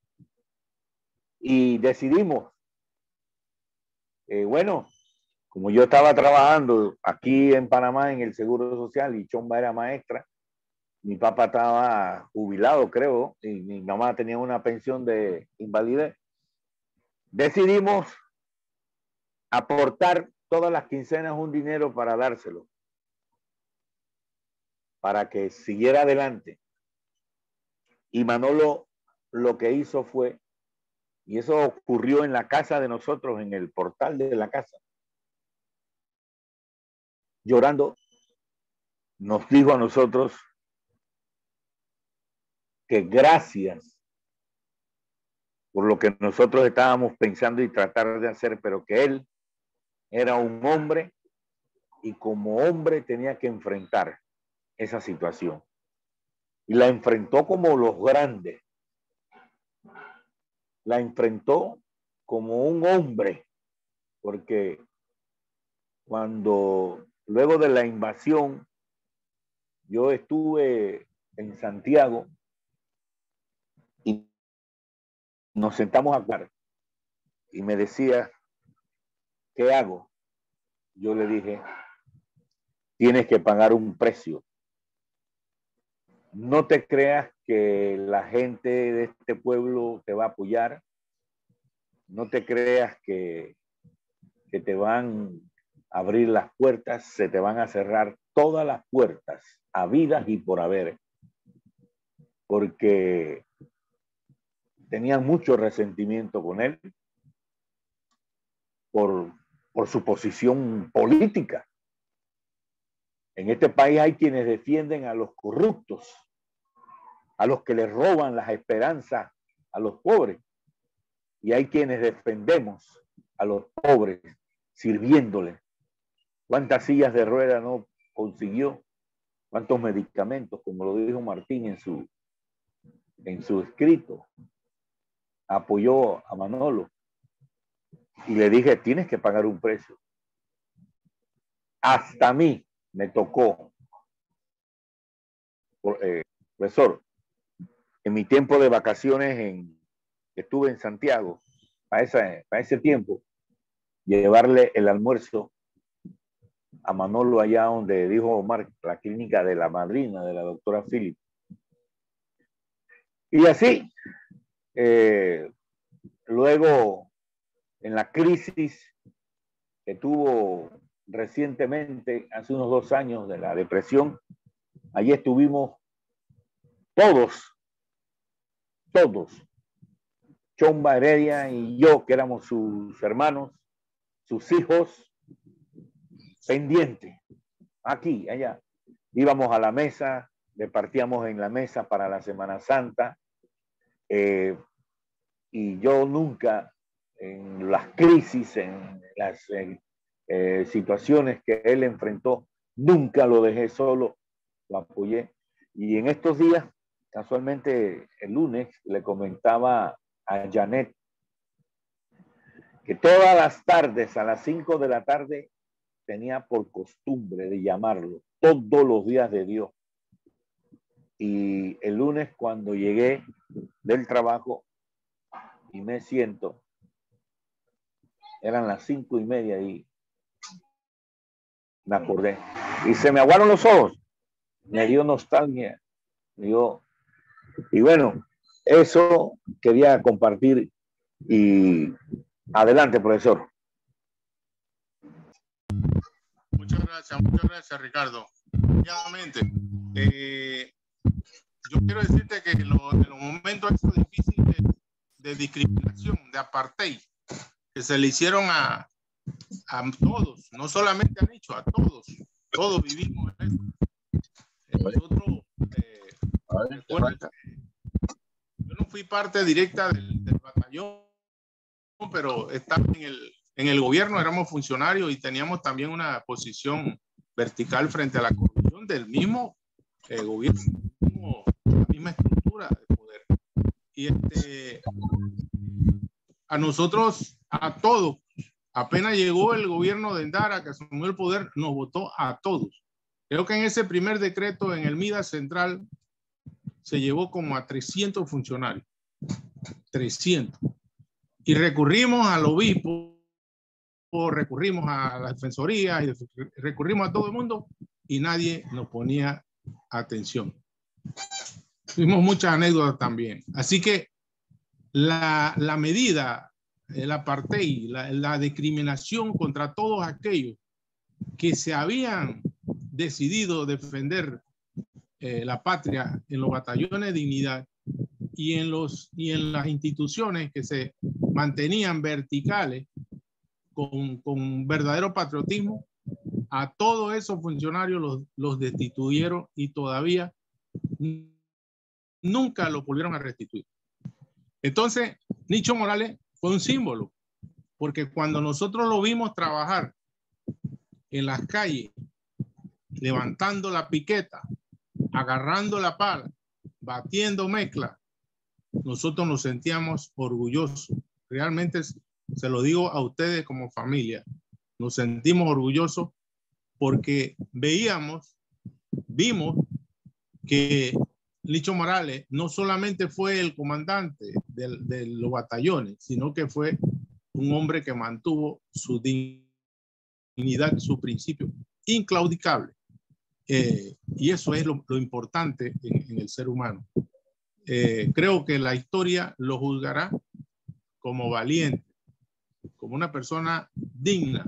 y decidimos, bueno, como yo estaba trabajando aquí en Panamá en el Seguro Social y Chomba era maestra, mi papá estaba jubilado, creo, y mi mamá tenía una pensión de invalidez. Decidimos aportar todas las quincenas un dinero para dárselo, para que siguiera adelante. Y Manolo lo que hizo fue, y eso ocurrió en la casa de nosotros, en el portal de la casa, llorando, nos dijo a nosotros que gracias por lo que nosotros estábamos pensando y tratar de hacer, pero que él era un hombre y como hombre tenía que enfrentar esa situación. Y la enfrentó como los grandes. La enfrentó como un hombre, porque cuando luego de la invasión yo estuve en Santiago y nos sentamos a hablar y me decía, ¿qué hago? Yo le dije, tienes que pagar un precio. No te creas que la gente de este pueblo te va a apoyar. No te creas que te van a abrir las puertas, se te van a cerrar todas las puertas, habidas y por haber. Porque tenían mucho resentimiento con él por su posición política. En este país hay quienes defienden a los corruptos, a los que les roban las esperanzas a los pobres. Y hay quienes defendemos a los pobres sirviéndoles. ¿Cuántas sillas de rueda no consiguió? ¿Cuántos medicamentos? Como lo dijo Martín en su escrito. Apoyó a Manolo. Y le dije, tienes que pagar un precio. Hasta a mí me tocó, profesor, en mi tiempo de vacaciones estuve en Santiago, para ese tiempo, llevarle el almuerzo a Manolo allá donde dijo Omar, la clínica de la madrina de la doctora Philip. Y así, luego en la crisis que tuvo recientemente, hace unos 2 años, de la depresión, allí estuvimos todos, Chomba Heredia y yo, que éramos sus hermanos, sus hijos, pendientes, aquí, allá. Íbamos a la mesa, repartíamos en la mesa para la Semana Santa, y yo nunca, en las crisis, en las situaciones que él enfrentó, nunca lo dejé solo, lo apoyé. Y en estos días, casualmente el lunes, le comentaba a Janet que todas las tardes, a las 5 de la tarde, tenía por costumbre de llamarlo todos los días de Dios. Y el lunes, cuando llegué del trabajo y me siento, eran las 5:30 y me acordé. Y se me aguaron los ojos. Me dio nostalgia. Y bueno, eso quería compartir. Y adelante, profesor. Muchas gracias, Ricardo. Obviamente, yo quiero decirte que en los momentos difíciles de discriminación, de apartheid, que se le hicieron a todos, no solamente a Nicho, a todos vivimos en eso. Nosotros, yo no fui parte directa del batallón, pero estaba en el gobierno, éramos funcionarios y teníamos también una posición vertical frente a la corrupción del mismo gobierno, la misma estructura de poder. Y a nosotros, a todos, apenas llegó el gobierno de Endara, que asumió el poder, nos votó a todos. Creo que en ese primer decreto en el MIDA Central se llevó como a 300 funcionarios. 300. Y recurrimos al obispo, recurrimos a la defensoría, y recurrimos a todo el mundo y nadie nos ponía atención. Tuvimos muchas anécdotas también. Así que la medida, el apartheid, la discriminación contra todos aquellos que se habían decidido defender la patria en los batallones de dignidad y en las instituciones que se mantenían verticales con verdadero patriotismo, a todos esos funcionarios los destituyeron y todavía nunca lo volvieron a restituir. Entonces, Nicho Morales fue un símbolo, porque cuando nosotros lo vimos trabajar en las calles, levantando la piqueta, agarrando la pala, batiendo mezcla, nosotros nos sentíamos orgullosos. Realmente se lo digo a ustedes como familia, nos sentimos orgullosos porque vimos que Nicho Morales no solamente fue el comandante de los batallones, sino que fue un hombre que mantuvo su dignidad, su principio inclaudicable. Y eso es lo importante en el ser humano. Creo que la historia lo juzgará como valiente, como una persona digna,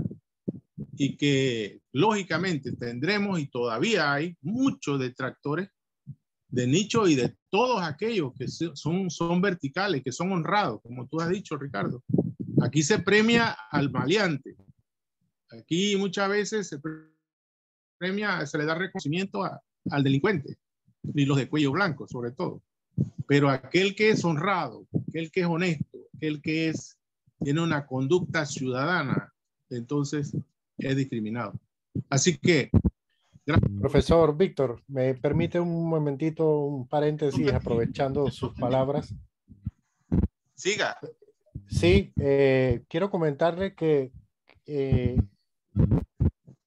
y que lógicamente tendremos y todavía hay muchos detractores de Nicho y de todos aquellos que son verticales, que son honrados, como tú has dicho, Ricardo. Aquí se premia al valiente. Aquí muchas veces se le da reconocimiento al delincuente y los de cuello blanco, sobre todo. Pero aquel que es honrado, aquel que es honesto, aquel que tiene una conducta ciudadana, entonces es discriminado. Así que... Profesor Víctor, ¿me permite un momentito, un paréntesis, aprovechando sus palabras? Siga. Sí, quiero comentarle que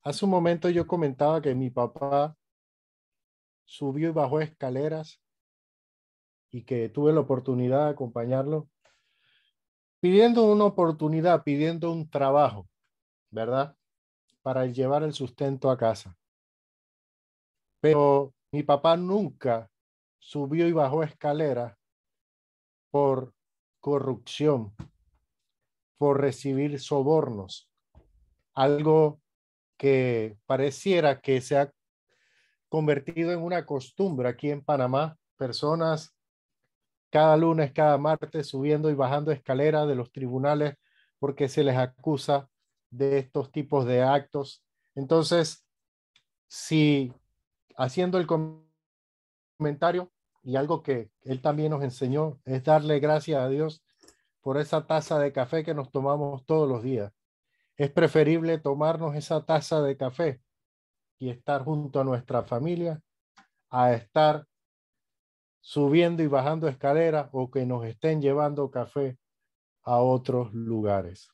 hace un momento yo comentaba que mi papá subió y bajó escaleras y que tuve la oportunidad de acompañarlo, pidiendo una oportunidad, pidiendo un trabajo, ¿verdad? Para llevar el sustento a casa. Pero mi papá nunca subió y bajó escaleras por corrupción, por recibir sobornos, algo que pareciera que se ha convertido en una costumbre aquí en Panamá. Personas cada lunes, cada martes subiendo y bajando escaleras de los tribunales porque se les acusa de estos tipos de actos. Entonces, si haciendo el comentario, y algo que él también nos enseñó, es darle gracias a Dios por esa taza de café que nos tomamos todos los días. Es preferible tomarnos esa taza de café y estar junto a nuestra familia a estar subiendo y bajando escaleras o que nos estén llevando café a otros lugares.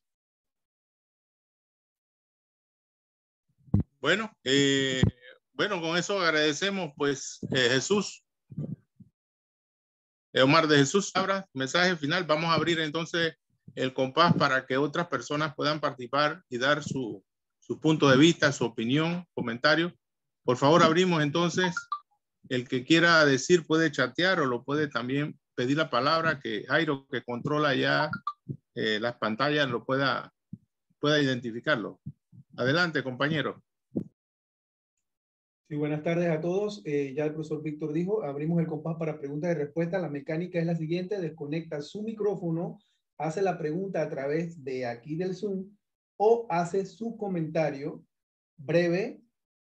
Bueno, con eso agradecemos pues Jesús, Omar de Jesús, mensaje final. Vamos a abrir entonces el compás para que otras personas puedan participar y dar su punto de vista, su opinión, comentario. Por favor, abrimos entonces. El que quiera decir puede chatear o lo puede también pedir la palabra, que Jairo, que controla ya las pantallas, lo pueda identificarlo. Adelante, compañero. Sí, buenas tardes a todos. Ya el profesor Víctor dijo, abrimos el compás para preguntas y respuestas. La mecánica es la siguiente: desconecta su micrófono, hace la pregunta a través de aquí del Zoom o hace su comentario breve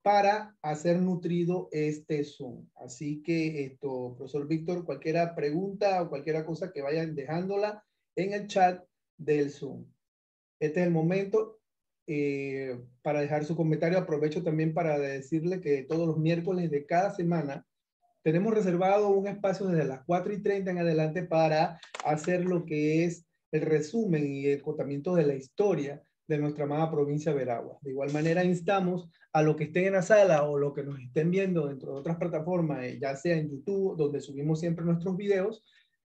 para hacer nutrido este Zoom. Así que profesor Víctor, cualquier pregunta o cualquier cosa que vayan dejándola en el chat del Zoom. Este es el momento para dejar su comentario. Aprovecho también para decirle que todos los miércoles de cada semana tenemos reservado un espacio desde las 4:30 en adelante para hacer lo que es el resumen y el contamiento de la historia de nuestra amada provincia de Veraguas. De igual manera, instamos a los que estén en la sala o los que nos estén viendo dentro de otras plataformas, ya sea en YouTube, donde subimos siempre nuestros videos,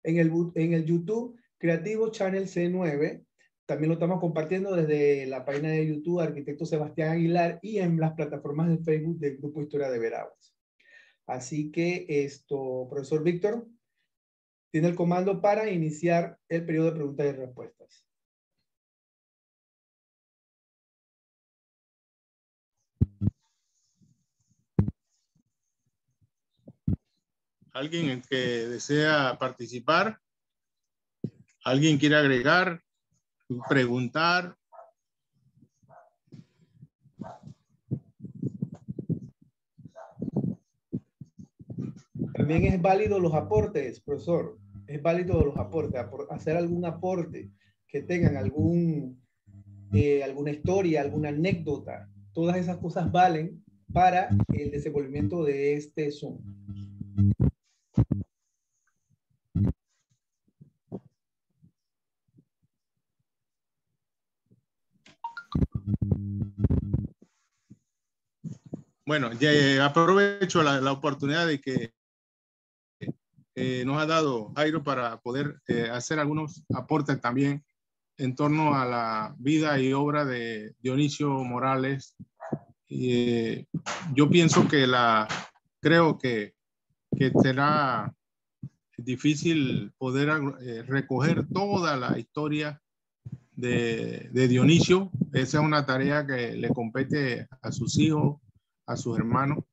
en el YouTube Creativo Channel C9. También lo estamos compartiendo desde la página de YouTube Arquitecto Sebastián Aguilar y en las plataformas de Facebook del Grupo Historia de Veraguas. Así que profesor Víctor, tiene el comando para iniciar el periodo de preguntas y respuestas. ¿Alguien que desea participar? ¿Alguien quiere agregar, preguntar? También es válido los aportes, profesor. Es válido los aportes, hacer algún aporte que tengan alguna historia, alguna anécdota. Todas esas cosas valen para el desenvolvimiento de este Zoom. Bueno, ya aprovecho la oportunidad de que nos ha dado Jairo para poder hacer algunos aportes también en torno a la vida y obra de Dionisio Morales. Yo pienso que creo que será difícil poder recoger toda la historia de Dionisio. Esa es una tarea que le compete a sus hijos, a sus hermanos,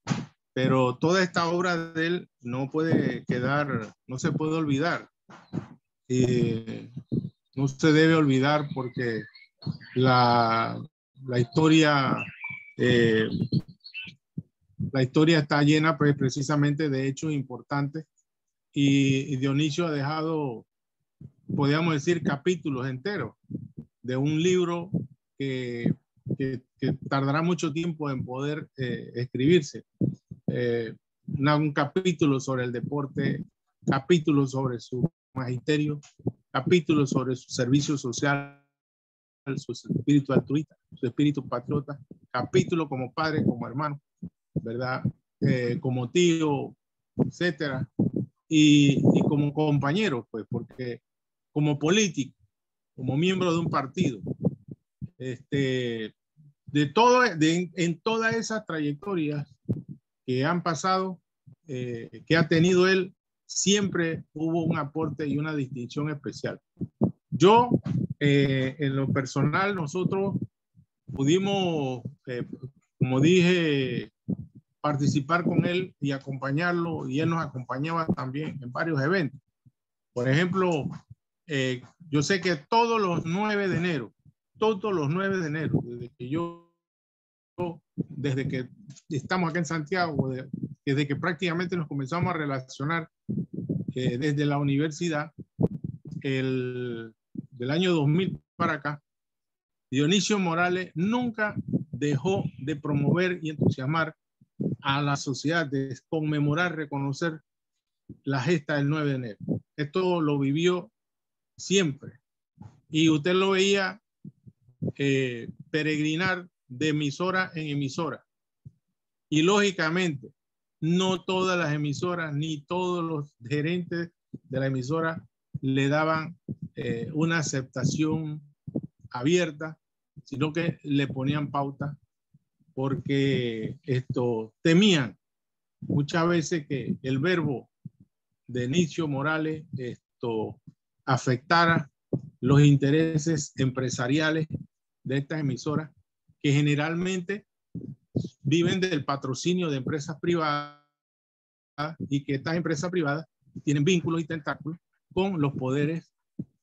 pero toda esta obra de él no puede quedar, no se puede olvidar. No se debe olvidar porque la historia está llena pues, precisamente de hechos importantes y Dionisio ha dejado, podríamos decir, capítulos enteros de un libro que tardará mucho tiempo en poder escribirse. Un capítulo sobre el deporte, capítulo sobre su magisterio, capítulo sobre su servicio social, su espíritu altruista, su espíritu patriota, capítulo como padre, como hermano, ¿verdad? Como tío, etcétera, y como compañero, pues, porque como político, como miembro de un partido, en todas esas trayectorias que han pasado, que ha tenido él, siempre hubo un aporte y una distinción especial. Yo, en lo personal, nosotros pudimos, como dije, participar con él y acompañarlo, y él nos acompañaba también en varios eventos. Por ejemplo, yo sé que todos los 9 de enero, desde que estamos acá en Santiago, desde que prácticamente nos comenzamos a relacionar desde la universidad, del año 2000 para acá, Dionisio Morales nunca dejó de promover y entusiasmar a la sociedad, de conmemorar, reconocer la gesta del 9 de enero. Esto lo vivió siempre. Y usted lo veía peregrinar de emisora en emisora. Y lógicamente, no todas las emisoras ni todos los gerentes de la emisora le daban una aceptación abierta, sino que le ponían pauta porque temían muchas veces que el verbo de Dionisio Morales afectara los intereses empresariales de estas emisoras que generalmente viven del patrocinio de empresas privadas y que estas empresas privadas tienen vínculos y tentáculos con los poderes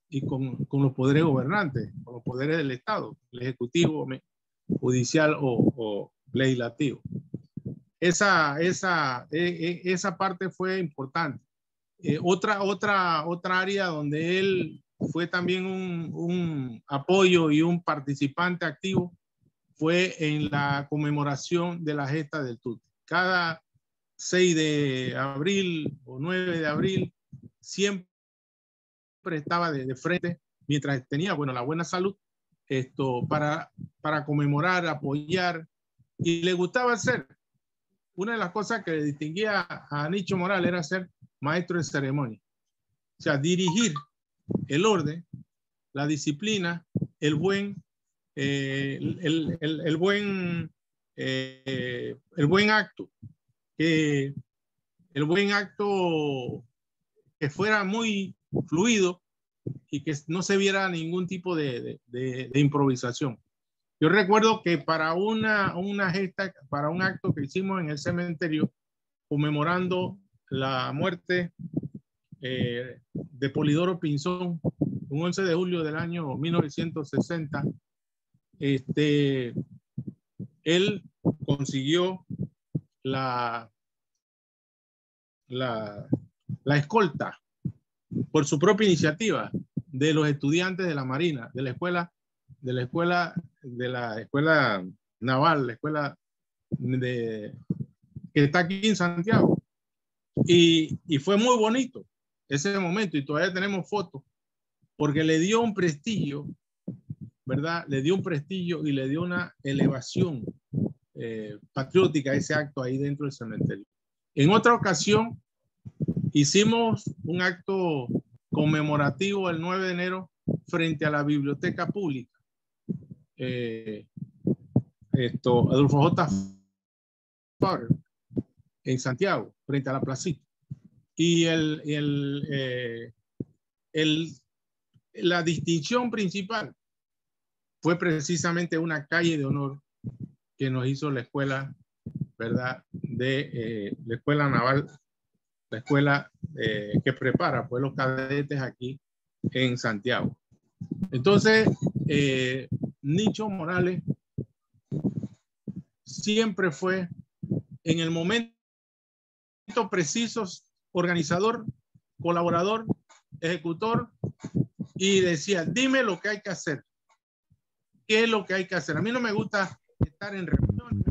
y con los poderes gobernantes, con los poderes del Estado, el ejecutivo, judicial o legislativo. Esa parte fue importante. Otra área donde él fue también un apoyo y un participante activo fue en la conmemoración de la gesta del Tuti. Cada 6 de abril o 9 de abril siempre estaba de frente, mientras tenía, bueno, la buena salud, para conmemorar, apoyar, y le gustaba hacer. Una de las cosas que le distinguía a Nicho Morales era ser maestro de ceremonia. O sea, dirigir el orden, la disciplina, el buen acto, que el buen acto que fuera muy fluido y que no se viera ningún tipo de improvisación. Yo recuerdo que para una gesta, para un acto que hicimos en el cementerio, conmemorando la muerte de Polidoro Pinzón, un 11 de julio del año 1960, él consiguió la escolta por su propia iniciativa de los estudiantes de la Marina, de la escuela naval, la escuela que está aquí en Santiago. Y fue muy bonito ese momento y todavía tenemos fotos porque le dio un prestigio, ¿verdad? Le dio un prestigio y le dio una elevación patriótica a ese acto ahí dentro del cementerio. En otra ocasión hicimos un acto conmemorativo el 9 de enero frente a la biblioteca pública. Adolfo J. Faber en Santiago, frente a la placita. Y la distinción principal fue precisamente una calle de honor que nos hizo la escuela, ¿verdad? La escuela naval, la escuela que prepara pues los cadetes aquí en Santiago. Entonces, Nicho Morales siempre fue en el momento preciso organizador, colaborador, ejecutor, y decía, dime lo que hay que hacer. ¿Qué es lo que hay que hacer? A mí no me gusta estar en reunión.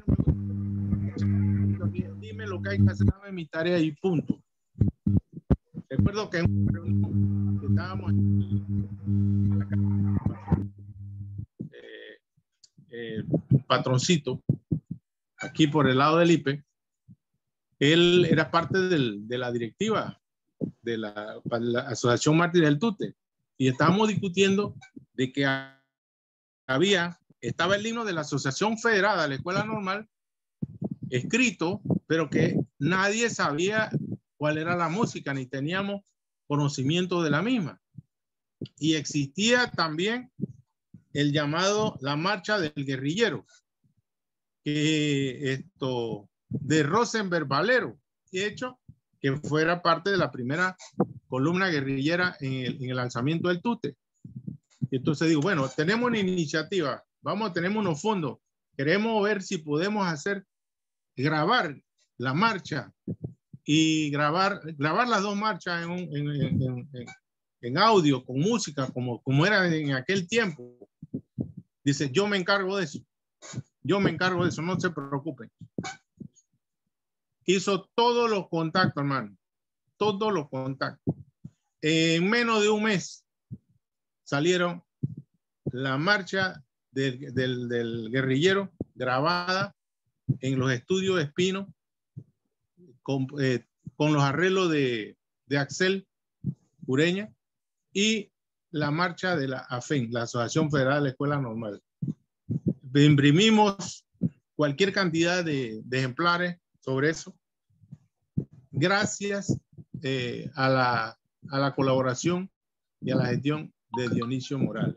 Dime lo que hay que hacer, dame mi tarea y punto. Recuerdo que en una reunión que estábamos en la Patroncito, aquí por el lado del IPE, él era parte de la directiva de la Asociación Mártir del Tute y estábamos discutiendo de que estaba el himno de la Asociación Federada de la Escuela Normal escrito, pero que nadie sabía cuál era la música ni teníamos conocimiento de la misma. Y existía también el llamado la marcha del guerrillero, que de Rosenberg Valero, hecho que fuera parte de la primera columna guerrillera en el lanzamiento del Tute. Y entonces digo, bueno, tenemos una iniciativa, tenemos unos fondos, queremos ver si podemos grabar la marcha y grabar las dos marchas en audio, con música, como era en aquel tiempo. Dice, yo me encargo de eso. Yo me encargo de eso, no se preocupen. Hizo todos los contactos, hermano. Todos los contactos. En menos de un mes salieron la marcha del guerrillero grabada en los estudios Espino con los arreglos de Axel Ureña y la marcha de la AFEN, la Asociación Federal de la Escuela Normal. Imprimimos cualquier cantidad de ejemplares sobre eso, gracias a la colaboración y a la gestión de Dionisio Morales.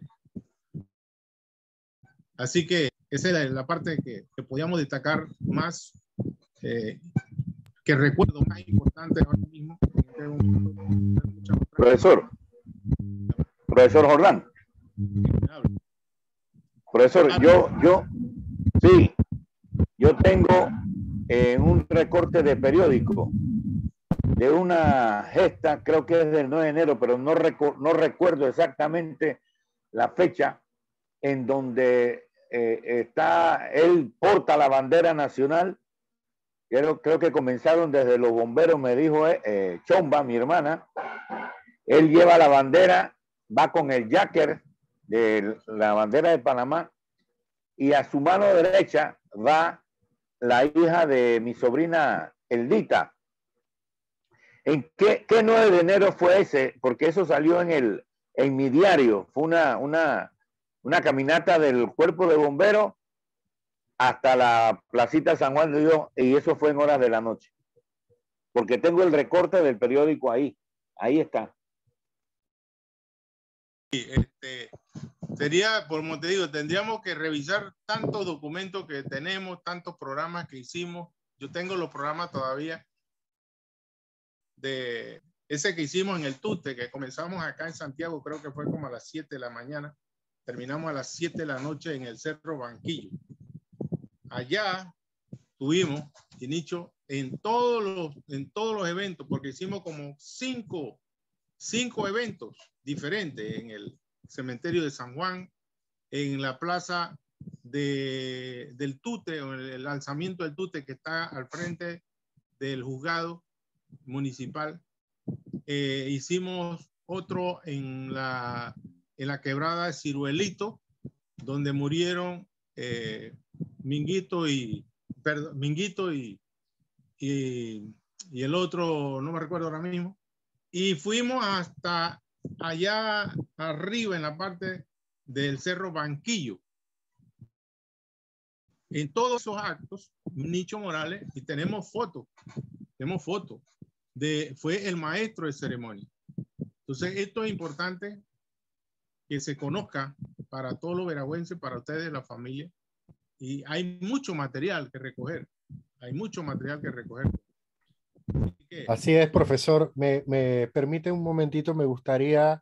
Así que esa es la parte que podíamos destacar más, que recuerdo más importante ahora mismo. Profesor Jordán. Profesor, yo tengo un recorte de periódico de una gesta, creo que es del 9 de enero, pero no recuerdo exactamente la fecha, en donde él porta la bandera nacional. Creo que comenzaron desde los bomberos, me dijo Chomba, mi hermana. Él lleva la bandera, va con el jacker de la bandera de Panamá, y a su mano derecha va la hija de mi sobrina Eldita. ¿En qué 9 de enero fue ese? Porque eso salió en mi diario. Fue una caminata del cuerpo de bomberos hasta la placita San Juan de Dios, y eso fue en horas de la noche. porque tengo el recorte del periódico ahí. Ahí está. Sería, como te digo, tendríamos que revisar tantos documentos que tenemos, tantos programas que hicimos. Yo tengo los programas todavía de ese que hicimos en el TUTE, que comenzamos acá en Santiago, creo que fue como a las 7 de la mañana. Terminamos a las 7 de la noche en el Cerro Banquillo. Allá tuvimos, y Nicho, en todos los eventos, porque hicimos como cinco eventos diferentes en el cementerio de San Juan, en la plaza del Tute, o el lanzamiento del Tute que está al frente del juzgado municipal. Hicimos otro en la quebrada de Ciruelito, donde murieron Minguito y el otro, no me recuerdo ahora mismo. Y fuimos hasta allá arriba en la parte del Cerro Banquillo. En todos esos actos, Nicho Morales, y tenemos fotos, fue el maestro de ceremonia. Entonces, esto es importante que se conozca para todos los veragüenses, para ustedes, la familia. Y hay mucho material que recoger. Así es, profesor. Me permite un momentito, me gustaría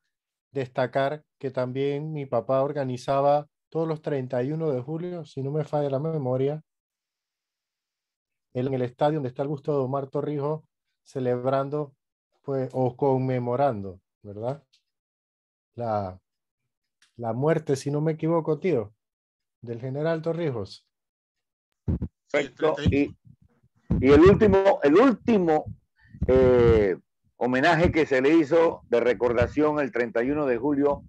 destacar que también mi papá organizaba todos los 31 de julio, si no me falla la memoria, en el estadio donde está el busto de Omar Torrijos, celebrando pues, o conmemorando, ¿verdad? La muerte, si no me equivoco, tío, del general Torrijos. Perfecto. Y el último homenaje que se le hizo de recordación el 31 de julio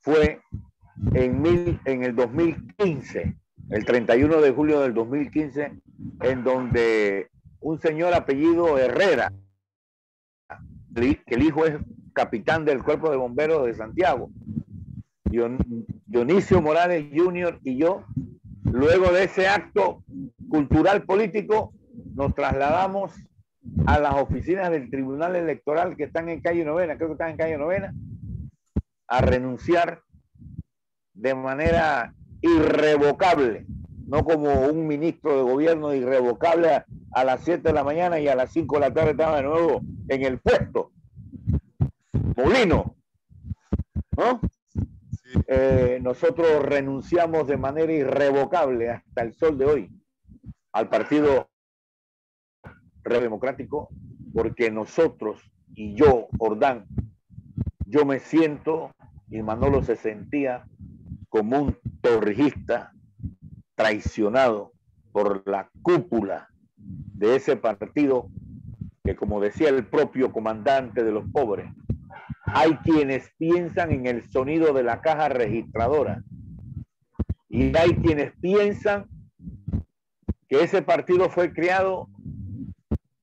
fue en el 2015, el 31 de julio del 2015, en donde un señor apellido Herrera, que el hijo es capitán del Cuerpo de Bomberos de Santiago, Dionisio Morales Jr. y yo, luego de ese acto cultural político, nos trasladamos a las oficinas del Tribunal Electoral que están en calle Novena, creo que están en calle Novena, a renunciar de manera irrevocable, no como un ministro de gobierno irrevocable a las 7 de la mañana y a las 5 de la tarde estaba de nuevo en el puesto. Molino, ¿no? Nosotros renunciamos de manera irrevocable hasta el sol de hoy al Partido Democrático, porque nosotros y yo, Ordán, yo me siento, y Manolo se sentía como un torrijista traicionado por la cúpula de ese partido que, como decía el propio comandante de los pobres, hay quienes piensan en el sonido de la caja registradora y hay quienes piensan que ese partido fue creado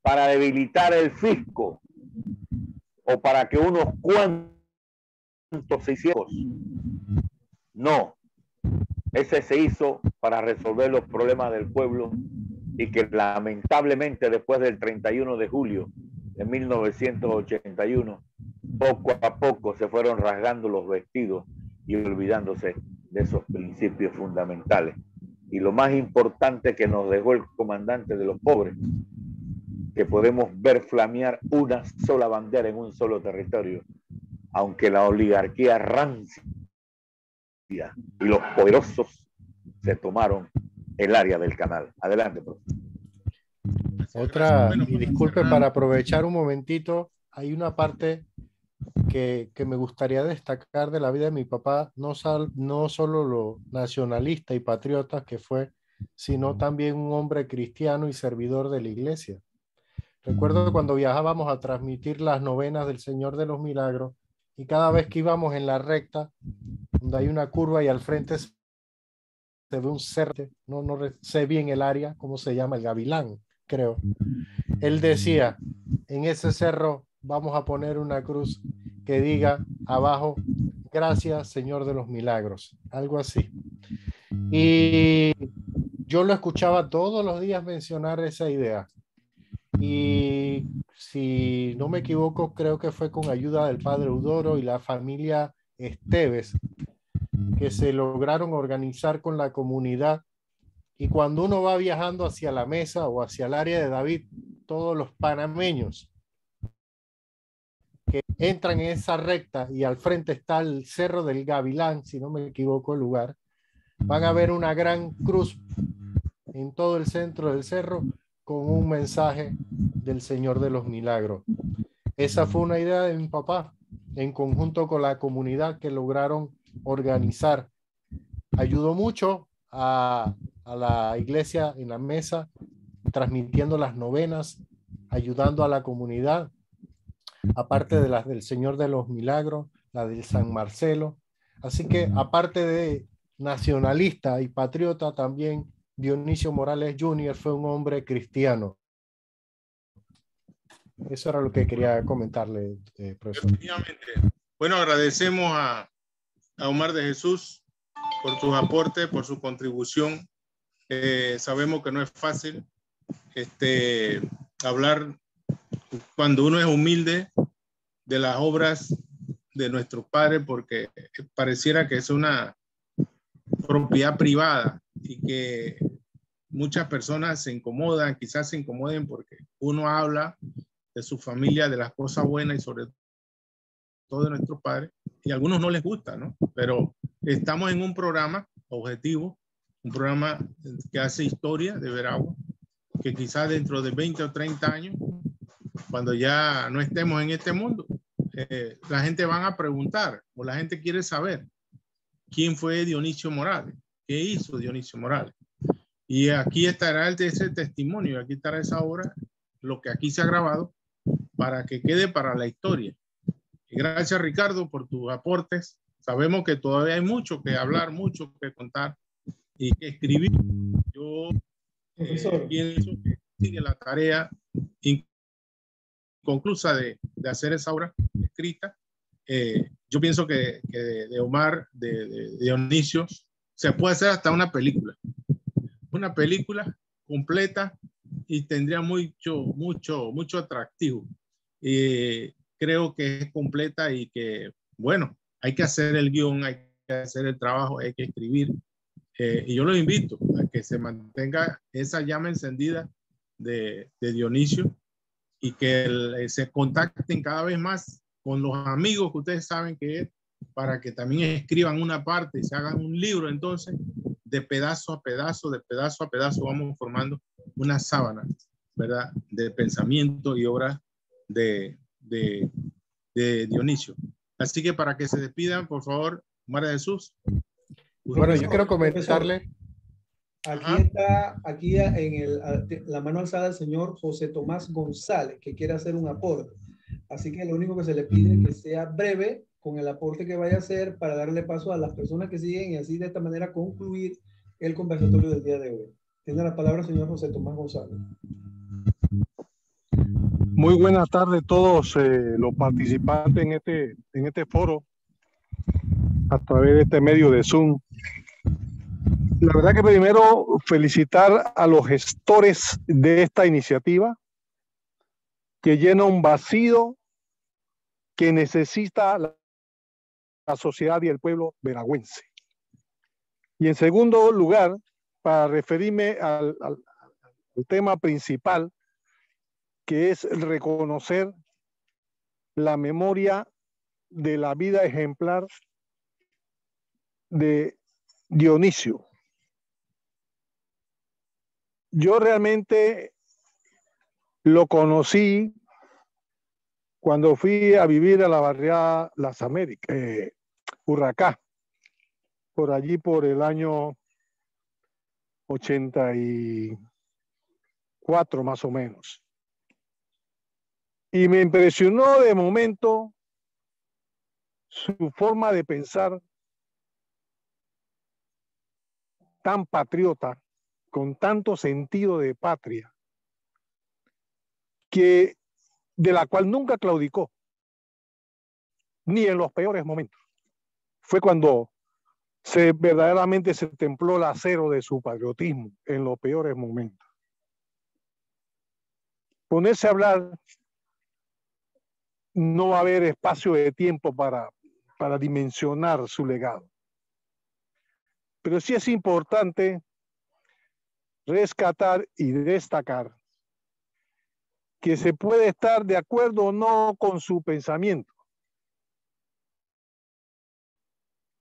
para debilitar el fisco o para que unos cuantos se hicieran. No, ese se hizo para resolver los problemas del pueblo y que lamentablemente después del 31 de julio de 1981, poco a poco se fueron rasgando los vestidos y olvidándose de esos principios fundamentales. Y lo más importante que nos dejó el comandante de los pobres, que podemos ver flamear una sola bandera en un solo territorio, aunque la oligarquía rancia y los poderosos se tomaron el área del canal. Adelante, profesor. Otra, y disculpe, para aprovechar un momentito, hay una parte que me gustaría destacar de la vida de mi papá, no solo lo nacionalista y patriota que fue, sino también un hombre cristiano y servidor de la iglesia. Recuerdo cuando viajábamos a transmitir las novenas del Señor de los Milagros y cada vez que íbamos en la recta, donde hay una curva y al frente se ve un cerro, no sé bien el área, ¿cómo se llama? El Gavilán, creo. Él decía, en ese cerro vamos a poner una cruz que diga abajo, gracias Señor de los Milagros, algo así. Y yo lo escuchaba todos los días mencionar esa idea. y si no me equivoco, creo que fue con ayuda del padre Eudoro y la familia Esteves que se lograron organizar con la comunidad. Y cuando uno va viajando hacia la mesa o hacia el área de David, todos los panameños que entran en esa recta y al frente está el Cerro del Gavilán, si no me equivoco el lugar, van a ver una gran cruz en todo el centro del cerro con un mensaje del Señor de los Milagros. Esa fue una idea de mi papá en conjunto con la comunidad que lograron organizar. Ayudó mucho a la iglesia en la mesa, transmitiendo las novenas, ayudando a la comunidad, aparte de las del Señor de los Milagros, la del San Marcelo. Así que aparte de nacionalista y patriota, también Dionisio Morales Jr. fue un hombre cristiano. Eso era lo que quería comentarle, profesor. Efectivamente. Bueno, agradecemos a Omar de Jesús por sus aportes, por su contribución. Sabemos que no es fácil hablar cuando uno es humilde de las obras de nuestros padres, porque pareciera que es una propiedad privada y que muchas personas se incomodan, quizás se incomoden porque uno habla de su familia, de las cosas buenas y sobre todo de nuestros padres, y a algunos no les gusta, ¿no? Pero estamos en un programa objetivo, un programa que hace historia de Veragua, que quizás dentro de 20 o 30 años, cuando ya no estemos en este mundo, la gente van a preguntar, o la gente quiere saber quién fue Dionisio Morales, qué hizo Dionisio Morales. Y aquí estará ese testimonio, aquí estará esa obra, lo que aquí se ha grabado, para que quede para la historia. Y gracias, Ricardo, por tus aportes. Sabemos que todavía hay mucho que hablar, mucho que contar y que escribir. Yo pienso que sigue la tarea inconclusa de hacer esa obra escrita. Yo pienso que de Omar, de Dionisio, se puede hacer hasta una película completa y tendría mucho atractivo. Creo que es completa y que, bueno, hay que hacer el guión, hay que hacer el trabajo, hay que escribir. Y yo los invito a que se mantenga esa llama encendida de Dionisio y que se contacten cada vez más con los amigos que ustedes saben que es, para que también escriban una parte y se hagan un libro. Entonces, de pedazo a pedazo, vamos formando una sábana, ¿verdad?, de pensamiento y obra de Dionisio. Así que para que se despidan, por favor, María Jesús. Bueno, yo quiero comentarle. Aquí en la mano alzada el señor José Tomás González, que quiere hacer un aporte. Así que lo único que se le pide es que sea breve con el aporte que vaya a hacer para darle paso a las personas que siguen y así de esta manera concluir el conversatorio del día de hoy. Tiene la palabra el señor José Tomás González. Muy buenas tardes a todos los participantes en este foro a través de este medio de Zoom. La verdad que primero felicitar a los gestores de esta iniciativa que llena un vacío que necesita la sociedad y el pueblo veragüense. Y en segundo lugar, para referirme al tema principal, que es reconocer la memoria de la vida ejemplar de Dionisio. Yo realmente lo conocí cuando fui a vivir a la barriada Las Américas, Urracá, por allí por el año 84 más o menos. Y me impresionó de momento su forma de pensar tan patriota, con tanto sentido de patria, de la cual nunca claudicó, ni en los peores momentos. Fue cuando verdaderamente se templó el acero de su patriotismo, en los peores momentos. ponerse a hablar, no va a haber espacio de tiempo para dimensionar su legado. Pero sí es importante rescatar y destacar que se puede estar de acuerdo o no con su pensamiento.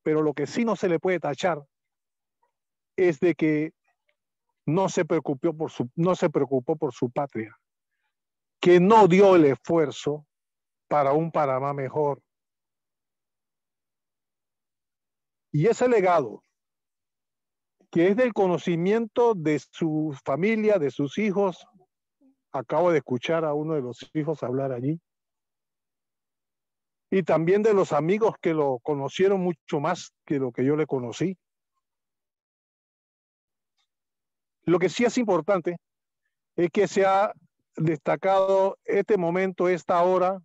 Pero lo que sí no se le puede tachar es de que no se preocupó por su patria, que no dio el esfuerzo para un Panamá mejor. Y ese legado, que es del conocimiento de su familia, de sus hijos, acabo de escuchar a uno de los hijos hablar allí, y también de los amigos que lo conocieron mucho más que lo que yo le conocí. Lo que sí es importante es que se ha destacado este momento, esta hora,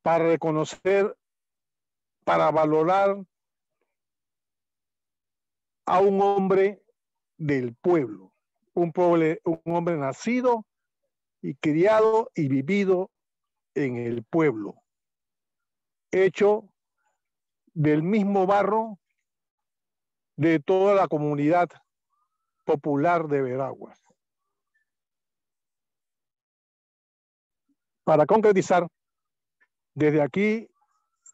para reconocer, para valorar a un hombre del pueblo, un hombre nacido y criado y vivido en el pueblo, hecho del mismo barro de toda la comunidad popular de Veraguas. Para concretizar, desde aquí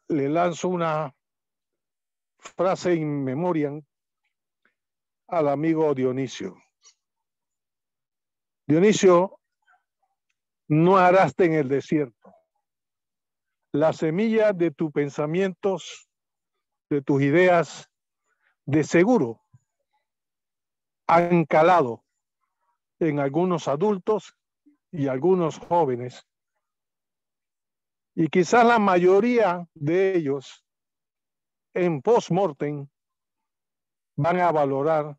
le lanzo una frase in memoriam al amigo Dionisio. Dionisio, no araste en el desierto. Las semillas de tus pensamientos, de tus ideas, de seguro han calado en algunos adultos y algunos jóvenes. Y quizás la mayoría de ellos en post-mortem van a valorar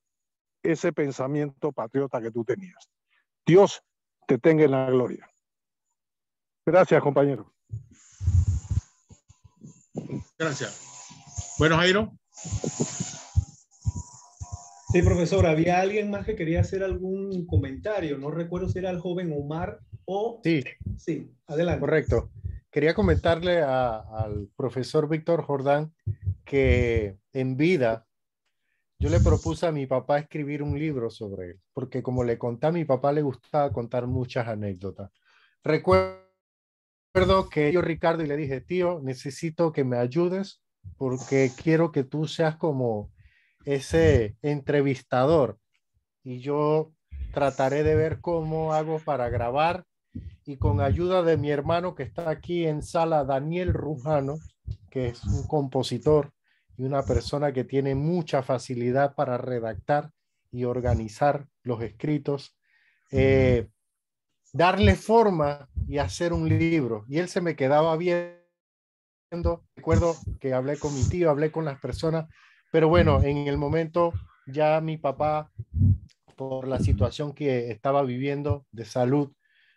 ese pensamiento patriota que tú tenías. Dios te tenga en la gloria. Gracias, compañero. Gracias. Bueno, Jairo. Sí, profesor, había alguien más que quería hacer algún comentario. No recuerdo si era el joven Omar o... Sí. Sí, adelante. Correcto. Quería comentarle al profesor Víctor Jordán que en vida yo le propuse a mi papá escribir un libro sobre él, porque como le conté a mi papá, le gustaba contar muchas anécdotas. Recuerdo que yo, Ricardo, y le dije, tío, necesito que me ayudes porque quiero que tú seas como ese entrevistador y yo trataré de ver cómo hago para grabar, y con ayuda de mi hermano que está aquí en sala, Daniel Rujano, que es un compositor y una persona que tiene mucha facilidad para redactar y organizar los escritos, darle forma y hacer un libro. Y él se me quedaba viendo. Recuerdo que hablé con mi tío, hablé con las personas, pero bueno, en el momento ya mi papá, por la situación que estaba viviendo de salud,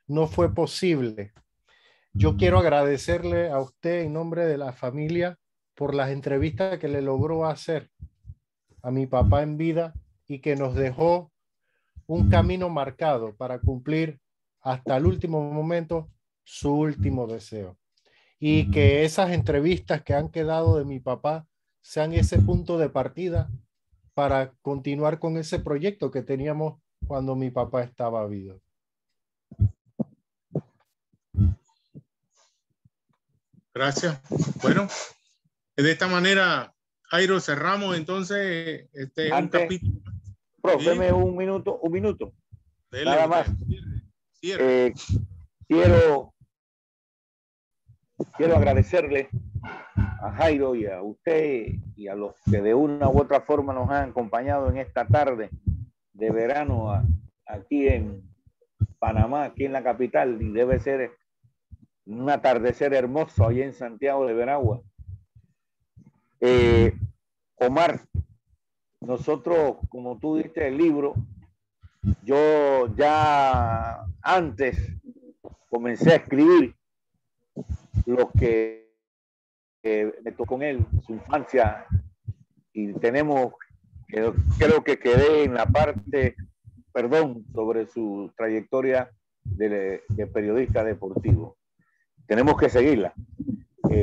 no fue posible. Yo quiero agradecerle a usted en nombre de la familia por las entrevistas que le logró hacer a mi papá en vida y que nos dejó un camino marcado para cumplir hasta el último momento su último deseo. Y que esas entrevistas que han quedado de mi papá sean ese punto de partida para continuar con ese proyecto que teníamos cuando mi papá estaba vivo. Gracias. Bueno, de esta manera, Jairo, cerramos entonces un capítulo. Profe, deme un minuto. Dele, nada más. Cierre. Quiero agradecerle a Jairo y a usted y a los que de una u otra forma nos han acompañado en esta tarde de verano aquí en Panamá, aquí en la capital, y debe ser un atardecer hermoso ahí en Santiago de Veraguas. Omar, nosotros, como tú diste el libro, yo ya antes comencé a escribir lo que me tocó con él, su infancia, y tenemos, creo que quedé en la parte, sobre su trayectoria de periodista deportivo. Tenemos que seguirla.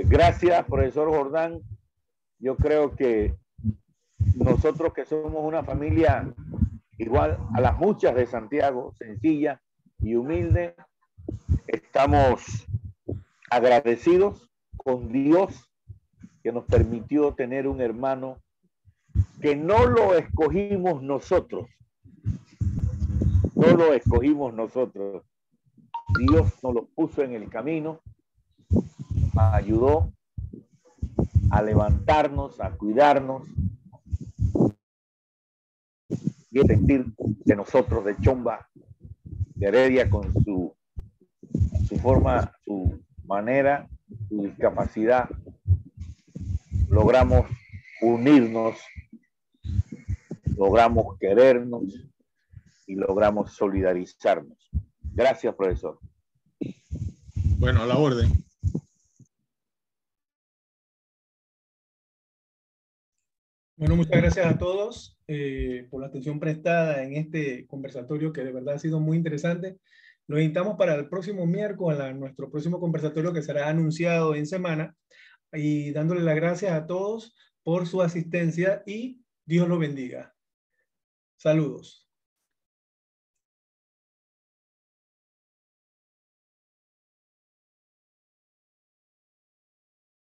Gracias, profesor Jordán. Yo creo que nosotros que somos una familia igual a las muchas de Santiago, sencilla y humilde, estamos agradecidos con Dios que nos permitió tener un hermano que no lo escogimos nosotros. No lo escogimos nosotros. Dios nos lo puso en el camino, nos ayudó a levantarnos, a cuidarnos y a sentir de nosotros, de Chomba, de Heredia, con su forma, su manera, su discapacidad, logramos unirnos, logramos querernos y logramos solidarizarnos. Gracias, profesor. Bueno, a la orden. Bueno, muchas gracias a todos por la atención prestada en este conversatorio que de verdad ha sido muy interesante. Los invitamos para el próximo miércoles a nuestro próximo conversatorio que será anunciado en semana, y dándole las gracias a todos por su asistencia y Dios los bendiga. Saludos.